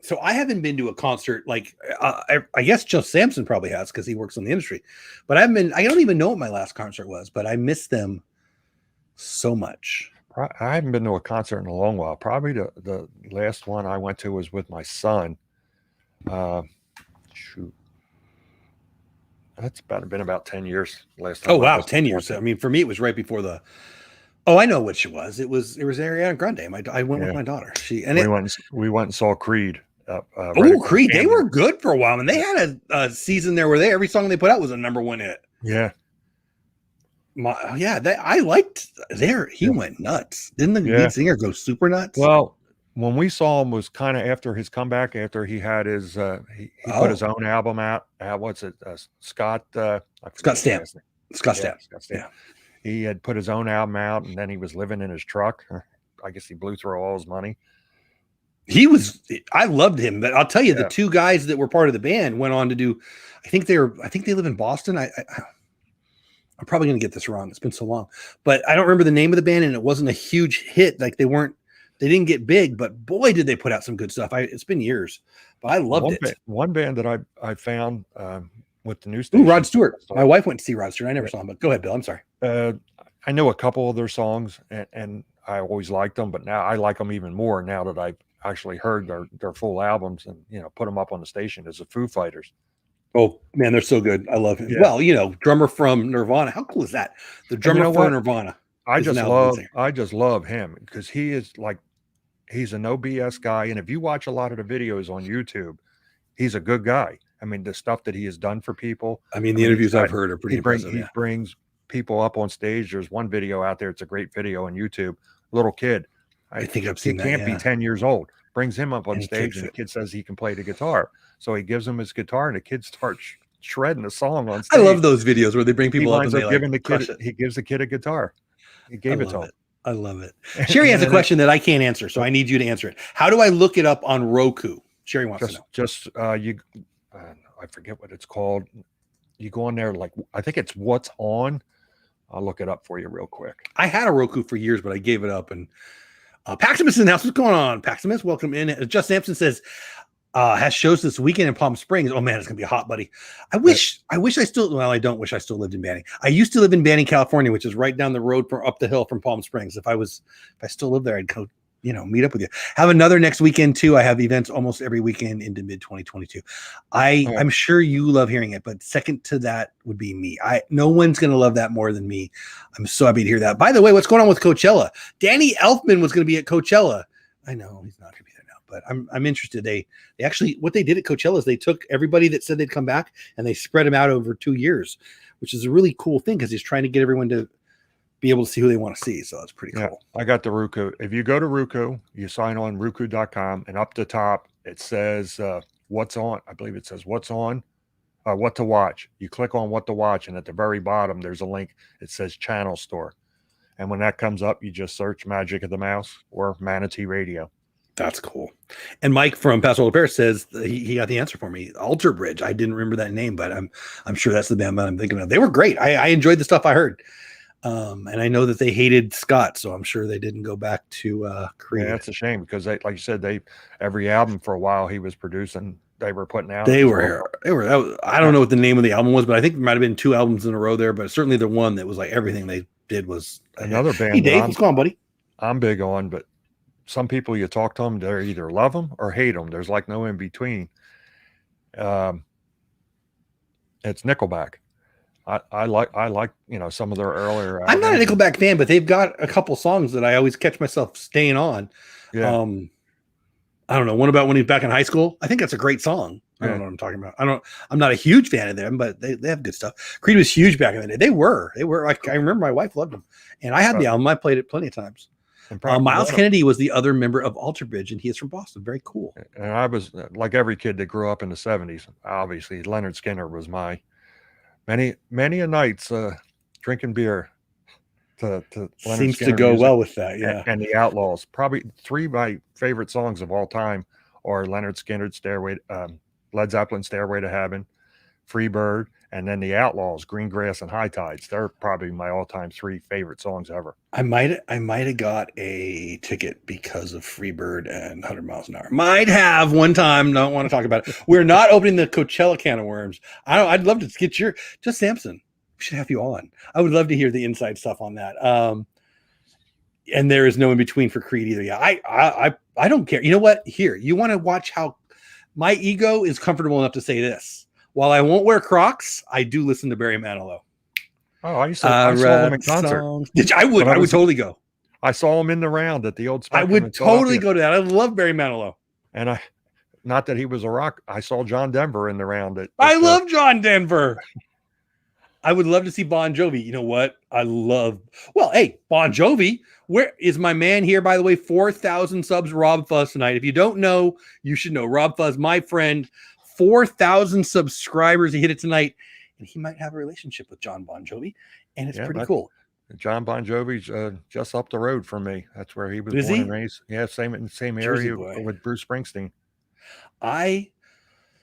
Speaker 1: So I haven't been to a concert like I guess Joe Sampson probably has because he works in the industry. But I don't even know what my last concert was, but I miss them so much.
Speaker 2: I haven't been to a concert in a long while. Probably the last one I went to was with my son. That's been about 10 years last time.
Speaker 1: Oh wow, 10 years. I mean, for me it was right before the I know which it was. It was Ariana Grande. I went with my daughter.
Speaker 2: We went and saw Creed.
Speaker 1: Creed. They were good for a while, and they had a season there where every song they put out was a #1 hit.
Speaker 2: Yeah.
Speaker 1: I liked there. He went nuts. Didn't the lead singer go super nuts?
Speaker 2: Well, when we saw him was kind of after his comeback, after he had his he put his own album out. What's it? Scott
Speaker 1: Stamp. Scott Stamp.
Speaker 2: Yeah. He had put his own album out, and then he was living in his truck. I guess he blew through all his money. I loved him, but I'll tell you, the two guys that were part of the band went on to do, I think they live in Boston. I'm probably going to get this wrong. It's been so long, but I don't remember the name of the band, and it wasn't a huge hit. Like they didn't get big, but boy, did they put out some good stuff. It's been years, but I loved it. One band that I found with the new station.
Speaker 1: Rod Stewart. My wife went to see Rod Stewart. I never saw him, but go ahead, Bill. I'm sorry.
Speaker 2: I know a couple of their songs, and I always liked them, but now I like them even more now that I've actually heard their full albums and put them up on the station as the Foo Fighters.
Speaker 1: Oh man, they're so good. I love him. Yeah. Well, drummer from Nirvana. How cool is that? The drummer from Nirvana.
Speaker 2: I just love him because he's a no BS guy, and if you watch a lot of the videos on YouTube, he's a good guy. I mean, the stuff that he has done for people.
Speaker 1: The interviews I've heard are pretty impressive.
Speaker 2: He brings people up on stage. There's one video out there. It's a great video on YouTube. Little kid.
Speaker 1: I think I've seen that.
Speaker 2: He can't be 10 years old. Brings him up on stage, and the kid says he can play the guitar. So he gives him his guitar, and the kid starts shredding the song on stage.
Speaker 1: I love those videos where they bring people up and
Speaker 2: he gives the kid a guitar. He gave it to him.
Speaker 1: I love it. Sherry has a question that I can't answer, so I need you to answer it. How do I look it up on Roku? Sherry wants to know.
Speaker 2: I forget what it's called. You go on there, I think it's What's On. I'll look it up for you real quick.
Speaker 1: I had a Roku for years, but I gave it up. And Paximus in the house. What's going on, Paximus? Welcome in. Just Sampson says, has shows this weekend in Palm Springs. Oh man, it's gonna be hot, buddy. I wish I still. Well, I don't wish I still lived in Banning. I used to live in Banning, California, which is right down the road from up the hill from Palm Springs. If I still lived there, I'd go, meet up with you. Have another next weekend too. I have events almost every weekend into mid 2022. I'm sure you love hearing it, but second to that would be me. No one's gonna love that more than me. I'm so happy to hear that. By the way, what's going on with Coachella? Danny Elfman was gonna be at Coachella. I know he's not gonna be there now, but I'm interested. They actually, what they did at Coachella is they took everybody that said they'd come back and they spread them out over 2 years, which is a really cool thing because he's trying to get everyone to be able to see who they want to see. So that's pretty cool.
Speaker 2: I got the Roku. If you go to Roku, you sign on Roku.com, and up the top it says what's on. I believe it says what's on, what to watch. You click on what to watch, and at the very bottom there's a link. It says Channel Store, and when that comes up, you just search Magic of the Mouse or Manatee Radio.
Speaker 1: That's cool. And Mike from Paso Paris says he got the answer for me. Alter Bridge. I didn't remember that name, but I'm sure that's the band I'm thinking of. They were great. I enjoyed the stuff I heard. And I know that they hated Scott, so I'm sure they didn't go back to Creed.
Speaker 2: Yeah, that's a shame because they, like you said, every album for a while he was producing, they were putting out.
Speaker 1: They were. I don't know what the name of the album was, but I think there might have been 2 albums in a row there. But certainly the one that was like everything they did was
Speaker 2: another band.
Speaker 1: Hey Dave, what's going on, buddy?
Speaker 2: I'm big on, but some people you talk to them, they either love them or hate them. There's like no in between. It's Nickelback. I like some of their earlier albums.
Speaker 1: I'm not a Nickelback fan, but they've got a couple songs that I always catch myself staying on.
Speaker 2: Yeah.
Speaker 1: I don't know. One about when he's back in high school. I think that's a great song. I don't know what I'm talking about. I'm not a huge fan of them, but they have good stuff. Creed was huge back in the day. They were like, I remember my wife loved them, and I had the album. I played it plenty of times. Miles Kennedy was the other member of Alter Bridge, and he is from Boston. Very cool.
Speaker 2: And I was like every kid that grew up in the 70s. Obviously, Leonard Skinner was my many a nights drinking beer to Leonard
Speaker 1: seems
Speaker 2: Skinner
Speaker 1: to go
Speaker 2: music
Speaker 1: well with that. Yeah,
Speaker 2: and the Outlaws. Probably 3 of my favorite songs of all time are Leonard Skinner's Led Zeppelin Stairway to Heaven, Free Bird, and then the Outlaws, Green Grass and High Tides. They're probably my all-time 3 favorite songs ever.
Speaker 1: I might have got a ticket because of Free Bird and 100 Miles an Hour. Might have one time. Don't want to talk about it. We're not opening the Coachella can of worms. I'd love to get just Samson. We should have you on. I would love to hear the inside stuff on that. And there is no in between for Creed either. Yeah, I don't care. You know what? Here, you want to watch how my ego is comfortable enough to say this. While I won't wear Crocs, I do listen to Barry Manilow.
Speaker 2: Oh, I saw him in concert.
Speaker 1: I would totally go.
Speaker 2: I saw him in the round at the old Spectrum.
Speaker 1: I would totally go to that. I love Barry Manilow.
Speaker 2: And not that he was a rock. I saw John Denver in the round.
Speaker 1: I love John Denver. I would love to see Bon Jovi. You know what? Hey, Bon Jovi. Where is my man here, by the way? 4,000 subs, Rob Fuzz tonight. If you don't know, you should know. Rob Fuzz, my friend, 4,000 subscribers. He hit it tonight, and he might have a relationship with John Bon Jovi, and it's pretty cool.
Speaker 2: John Bon Jovi's just up the road from me. That's where he was born and raised. Yeah, same area with Bruce Springsteen.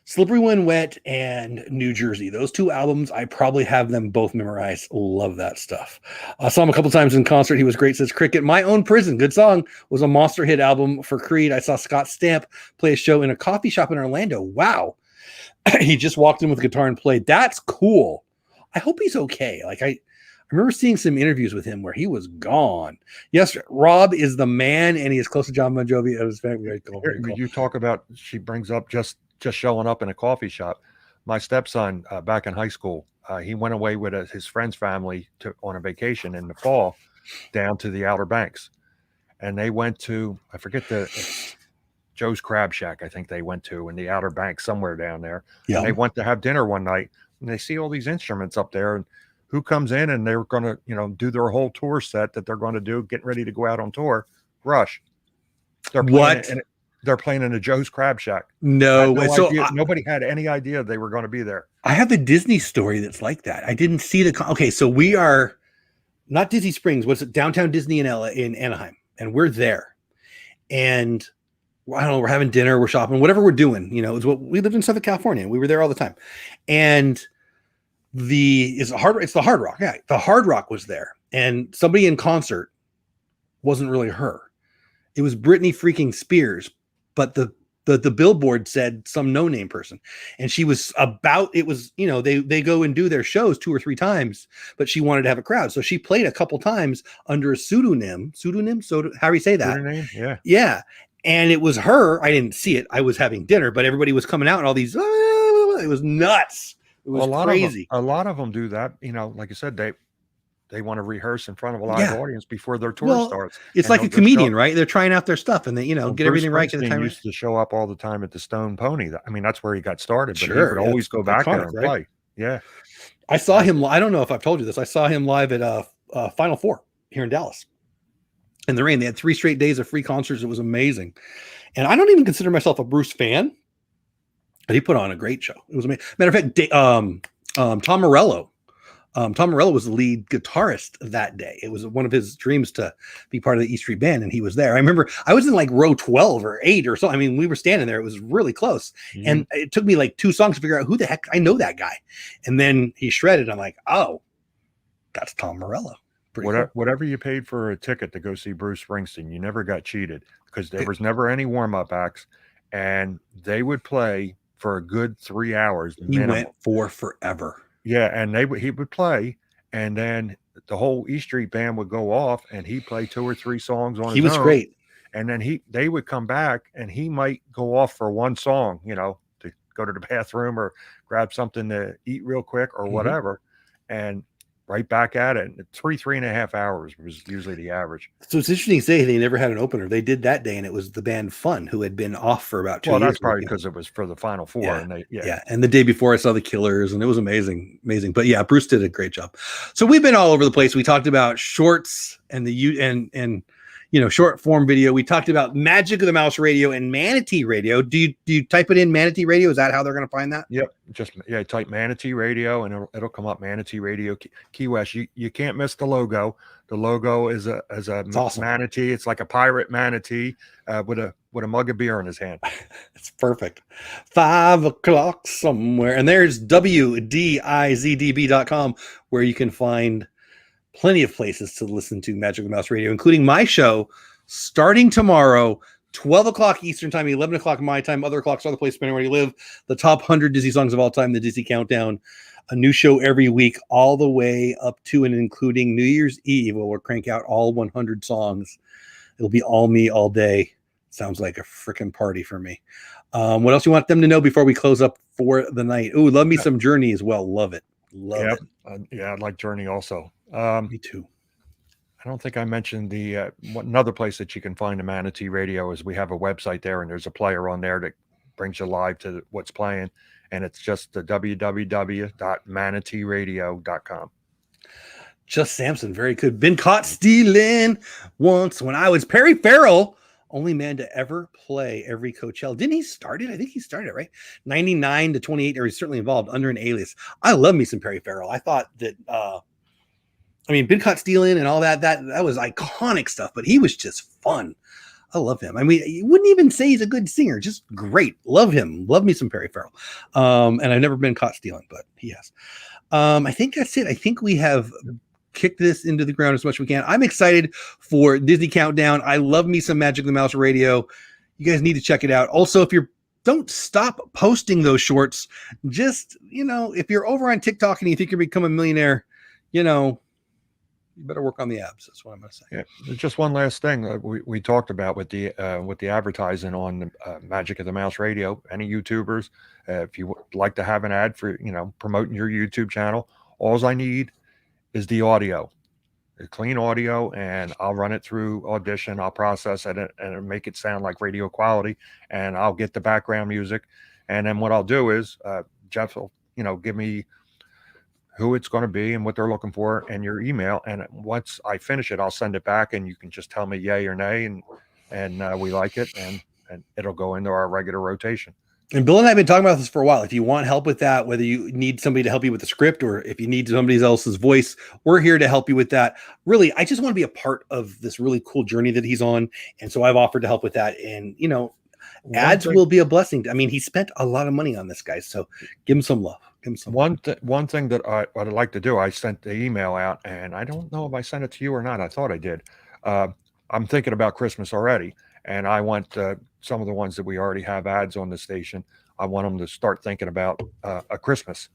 Speaker 1: Slippery When Wet and New Jersey. Those 2 albums, I probably have them both memorized. Love that stuff. I saw him a couple times in concert. He was great, says Cricket. My Own Prison, good song, was a monster hit album for Creed. I saw Scott Stamp play a show in a coffee shop in Orlando. Wow. He just walked in with a guitar and played. That's cool. I hope he's okay. Like I remember seeing some interviews with him where he was gone. Yes, Rob is the man, and he is close to John Bon Jovi. It was very cool. Very cool.
Speaker 2: You talk about, she brings up just showing up in a coffee shop. My stepson back in high school, he went away with his friend's family on a vacation in the fall down to the Outer Banks, and they went to, I forget Joe's Crab Shack, I think they went to in the Outer Banks somewhere down there. Yeah. And they went to have dinner one night, and they see all these instruments up there, and who comes in, and they're going to do their whole tour set that they're going to do, getting ready to go out on tour. Rush. They're playing in a Joe's Crab Shack. Nobody had any idea they were going to be there.
Speaker 1: I have a Disney story that's like that. I didn't see okay, so we are not Disney Springs. What's it? Downtown Disney in Anaheim, and we're there. And I don't know, we're having dinner, we're shopping, whatever we're doing. It's what we lived in Southern California. We were there all the time. And it's the Hard Rock. Yeah, the Hard Rock was there, and somebody in concert. Wasn't really her. It was Britney freaking Spears. But the the billboard said some no-name person, and she was about, it was, you know, they go and do their shows 2 or 3 times, but she wanted to have a crowd, so she played a couple times under a pseudonym, so how do you say that?
Speaker 2: Name?
Speaker 1: Yeah. And it was her. I didn't see it. I was having dinner, but everybody was coming out and all these, it was nuts. It was crazy.
Speaker 2: A lot of them do that. You know, like I said, they want to rehearse in front of a live audience before their tour starts.
Speaker 1: It's like a comedian, right? They're trying out their stuff and they, you know, get everything right at the time.
Speaker 2: Used to show up all the time at the Stone Pony. I mean, that's where he got started, but
Speaker 1: Sure,
Speaker 2: he would always go back there and play. Yeah.
Speaker 1: I saw him. I don't know if I've told you this. I saw him live at Final Four here in Dallas. In the rain, they had 3 straight days of free concerts. It was amazing. And I don't even consider myself a Bruce fan, but he put on a great show. It was amazing. Matter of fact, Tom Morello. Tom Morello was the lead guitarist that day. It was one of his dreams to be part of the E Street Band, and he was there. I remember I was in like row 12 or 8 or something. I mean, we were standing there. It was really close. Mm-hmm. And it took me like 2 songs to figure out who the heck, I know that guy. And then he shredded. I'm like, oh, that's Tom Morello.
Speaker 2: Whatever you paid for a ticket to go see Bruce Springsteen, you never got cheated, because there was never any warm-up acts, and they would play for a good 3 hours.
Speaker 1: He went for forever.
Speaker 2: Yeah, and he would play, and then the whole E Street Band would go off, and he'd play 2 or 3 songs on his own.
Speaker 1: He was great.
Speaker 2: And then they would come back, and he might go off for one song, you know, to go to the bathroom or grab something to eat real quick or whatever, and right back at it. 3.5 hours was usually the average.
Speaker 1: So it's interesting to say they never had an opener. They did that day, and it was the band Fun, who had been off for about 2 years.
Speaker 2: Well, that's probably because it was for the Final Four.
Speaker 1: Yeah.
Speaker 2: And
Speaker 1: And the day before I saw the Killers, and it was amazing. But yeah, Bruce did a great job. So we've been all over the place. We talked about shorts and short form video. We talked about Magic of the Mouse Radio and Manatee Radio. Do you type it in Manatee Radio? Is that how they're going to find that?
Speaker 2: Yep. Type Manatee Radio and it'll come up. Manatee Radio Key West. You can't miss the logo. The logo is awesome. Manatee. It's like a pirate manatee with a mug of beer in his hand.
Speaker 1: It's perfect. 5 o'clock somewhere. And there's WDIZDB.com, where you can find plenty of places to listen to Magic of the Mouse Radio, including my show starting tomorrow, 12 o'clock Eastern time, 11 o'clock my time, other clocks, other place, depending where you live. The top 100 Disney songs of all time, the Disney Countdown, a new show every week, all the way up to and including New Year's Eve, where we'll crank out all 100 songs. It'll be all me all day. Sounds like a freaking party for me. What else you want them to know before we close up for the night? Ooh, love me some Journey as well. Love it. Love it.
Speaker 2: I like Journey also.
Speaker 1: Me too.
Speaker 2: I don't think I mentioned the another place that you can find the Manatee Radio is we have a website there, and there's a player on there that brings you live to what's playing, and it's just the www.manateeradio.com.
Speaker 1: Just Samson, very good. Been caught stealing once when I was Perry Farrell, only man to ever play every Coachella. Didn't he start it? I think he started it, right? 99 to 28, or he's certainly involved under an alias. I love me some Perry Farrell. I thought that, been caught stealing and all that was iconic stuff, but he was just fun. I love him. I mean, you wouldn't even say he's a good singer, just great. Love him. Love me some Perry Farrell. And I've never been caught stealing, but he has. I think that's it. I think we have kicked this into the ground as much as we can. I'm excited for Disney Countdown. I love me some Magic of the Mouse Radio. You guys need to check it out. Also, don't stop posting those shorts. Just, if you're over on TikTok and you think you're becoming a millionaire, you better work on the abs. That's what I'm going to say.
Speaker 2: Yeah. Just one last thing we talked about with the advertising on Magic of the Mouse Radio. Any YouTubers, if you would like to have an ad for promoting your YouTube channel, all I need is the audio, the clean audio, and I'll run it through Audition. I'll process it and make it sound like radio quality, and I'll get the background music. And then what I'll do is Jeff will give me who it's going to be and what they're looking for and your email. And once I finish it, I'll send it back, and you can just tell me yay or nay. And we like it, and it'll go into our regular rotation.
Speaker 1: And Bill and I have been talking about this for a while. If you want help with that, whether you need somebody to help you with the script or if you need somebody else's voice, we're here to help you with that. Really, I just want to be a part of this really cool journey that he's on. And so I've offered to help with that. And, ads will be a blessing. I mean, he spent a lot of money on this, guys. So give him some love.
Speaker 2: One thing that I'd like to do, I sent the email out, and I don't know if I sent it to you or not. I thought I did. I'm thinking about Christmas already, and I want some of the ones that we already have ads on the station, I want them to start thinking about a Christmas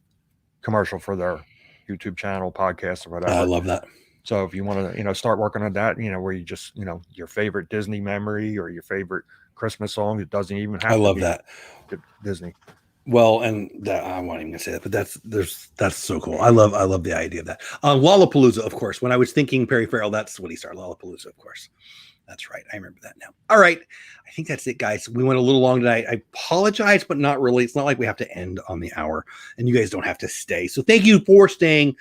Speaker 2: commercial for their YouTube channel, podcast, or whatever.
Speaker 1: I love that.
Speaker 2: So if you want to, start working on that, where you just, your favorite Disney memory or your favorite Christmas song, it doesn't even have
Speaker 1: I
Speaker 2: to
Speaker 1: love
Speaker 2: be
Speaker 1: that.
Speaker 2: Disney.
Speaker 1: Well, and that, I won't even say that, but that's so cool. I love the idea of that. Lollapalooza, of course. When I was thinking Perry Farrell, that's what he started. Lollapalooza, of course. That's right. I remember that now. All right. I think that's it, guys. We went a little long tonight. I apologize, but not really. It's not like we have to end on the hour, and you guys don't have to stay. So thank you for staying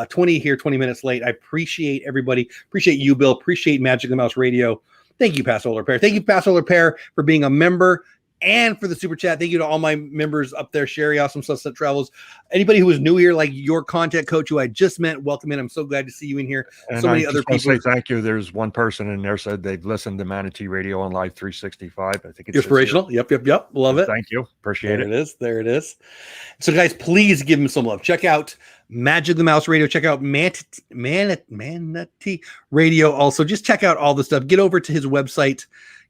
Speaker 1: 20 minutes late. I appreciate everybody. Appreciate you, Bill. Appreciate Magic the Mouse Radio. Thank you, Pass Solar Pair. Thank you, Pass Solar Pair, for being a member and for the super chat. Thank you to all my members up there. Sherry, Awesome Sunset Travels. Anybody who was new here, like your content coach who I just met, welcome in. I'm so glad to see you in here.
Speaker 2: And
Speaker 1: so many other people.
Speaker 2: Say thank you. There's one person in there said they've listened to Manatee Radio on Live 365. I think it's
Speaker 1: inspirational. Yep. Love it.
Speaker 2: Thank you. Appreciate it.
Speaker 1: There it is. So guys, please give him some love. Check out Magic the Mouse Radio. Check out Manatee Radio. Also, just check out all the stuff. Get over to his website.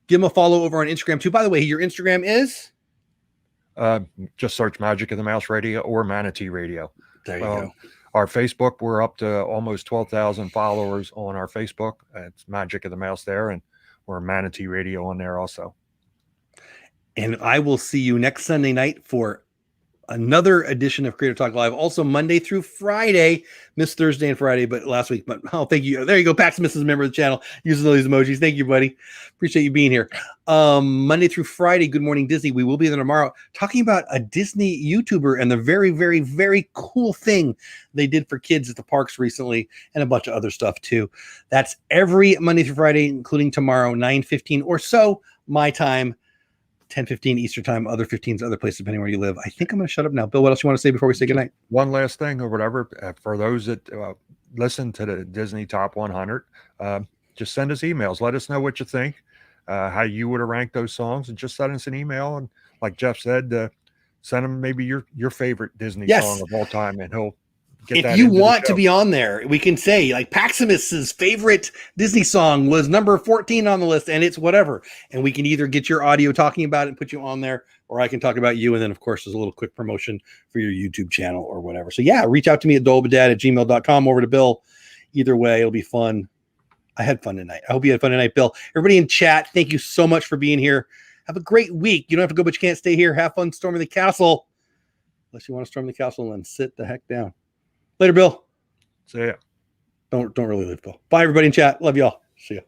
Speaker 1: Give him a follow over on Instagram too. By the way, your Instagram is?
Speaker 2: Just search Magic of the Mouse Radio or Manatee Radio.
Speaker 1: There you go.
Speaker 2: Our Facebook, we're up to almost 12,000 followers on our Facebook. It's Magic of the Mouse there, and we're Manatee Radio on there also.
Speaker 1: And I will see you next Sunday night for another edition of Creator Talk Live. Also Monday through Friday. Missed Thursday and Friday, but last week. But thank you. There you go. Pax Misses, member of the channel, using all these emojis. Thank you, buddy. Appreciate you being here. Monday through Friday, Good Morning Disney. We will be there tomorrow talking about a Disney YouTuber and the very, very, very cool thing they did for kids at the parks recently, and a bunch of other stuff too. That's every Monday through Friday, including tomorrow, 9:15 or so my time. 10:15 Eastern time, other 15s, other places, depending where you live. I think I'm going to shut up now. Bill, what else you want to say before we say goodnight?
Speaker 2: One last thing or whatever, for those that listen to the Disney Top 100, just send us emails. Let us know what you think, how you would have ranked those songs, and just send us an email. And like Jeff said, send him maybe your favorite Disney song of all time, and he'll get that.
Speaker 1: If you want to be on there, we can say like Paximus's favorite Disney song was number 14 on the list, and it's whatever. And we can either get your audio talking about it and put you on there, or I can talk about you. And then, of course, there's a little quick promotion for your YouTube channel or whatever. So, yeah, reach out to me at dolewhipdad@gmail.com, over to Bill. Either way, it'll be fun. I had fun tonight. I hope you had fun tonight, Bill. Everybody in chat, thank you so much for being here. Have a great week. You don't have to go, but you can't stay here. Have fun storming the castle. Unless you want to storm the castle, and then sit the heck down. Later, Bill.
Speaker 2: See ya.
Speaker 1: Don't really leave, Bill. Bye, everybody in chat. Love y'all. See ya.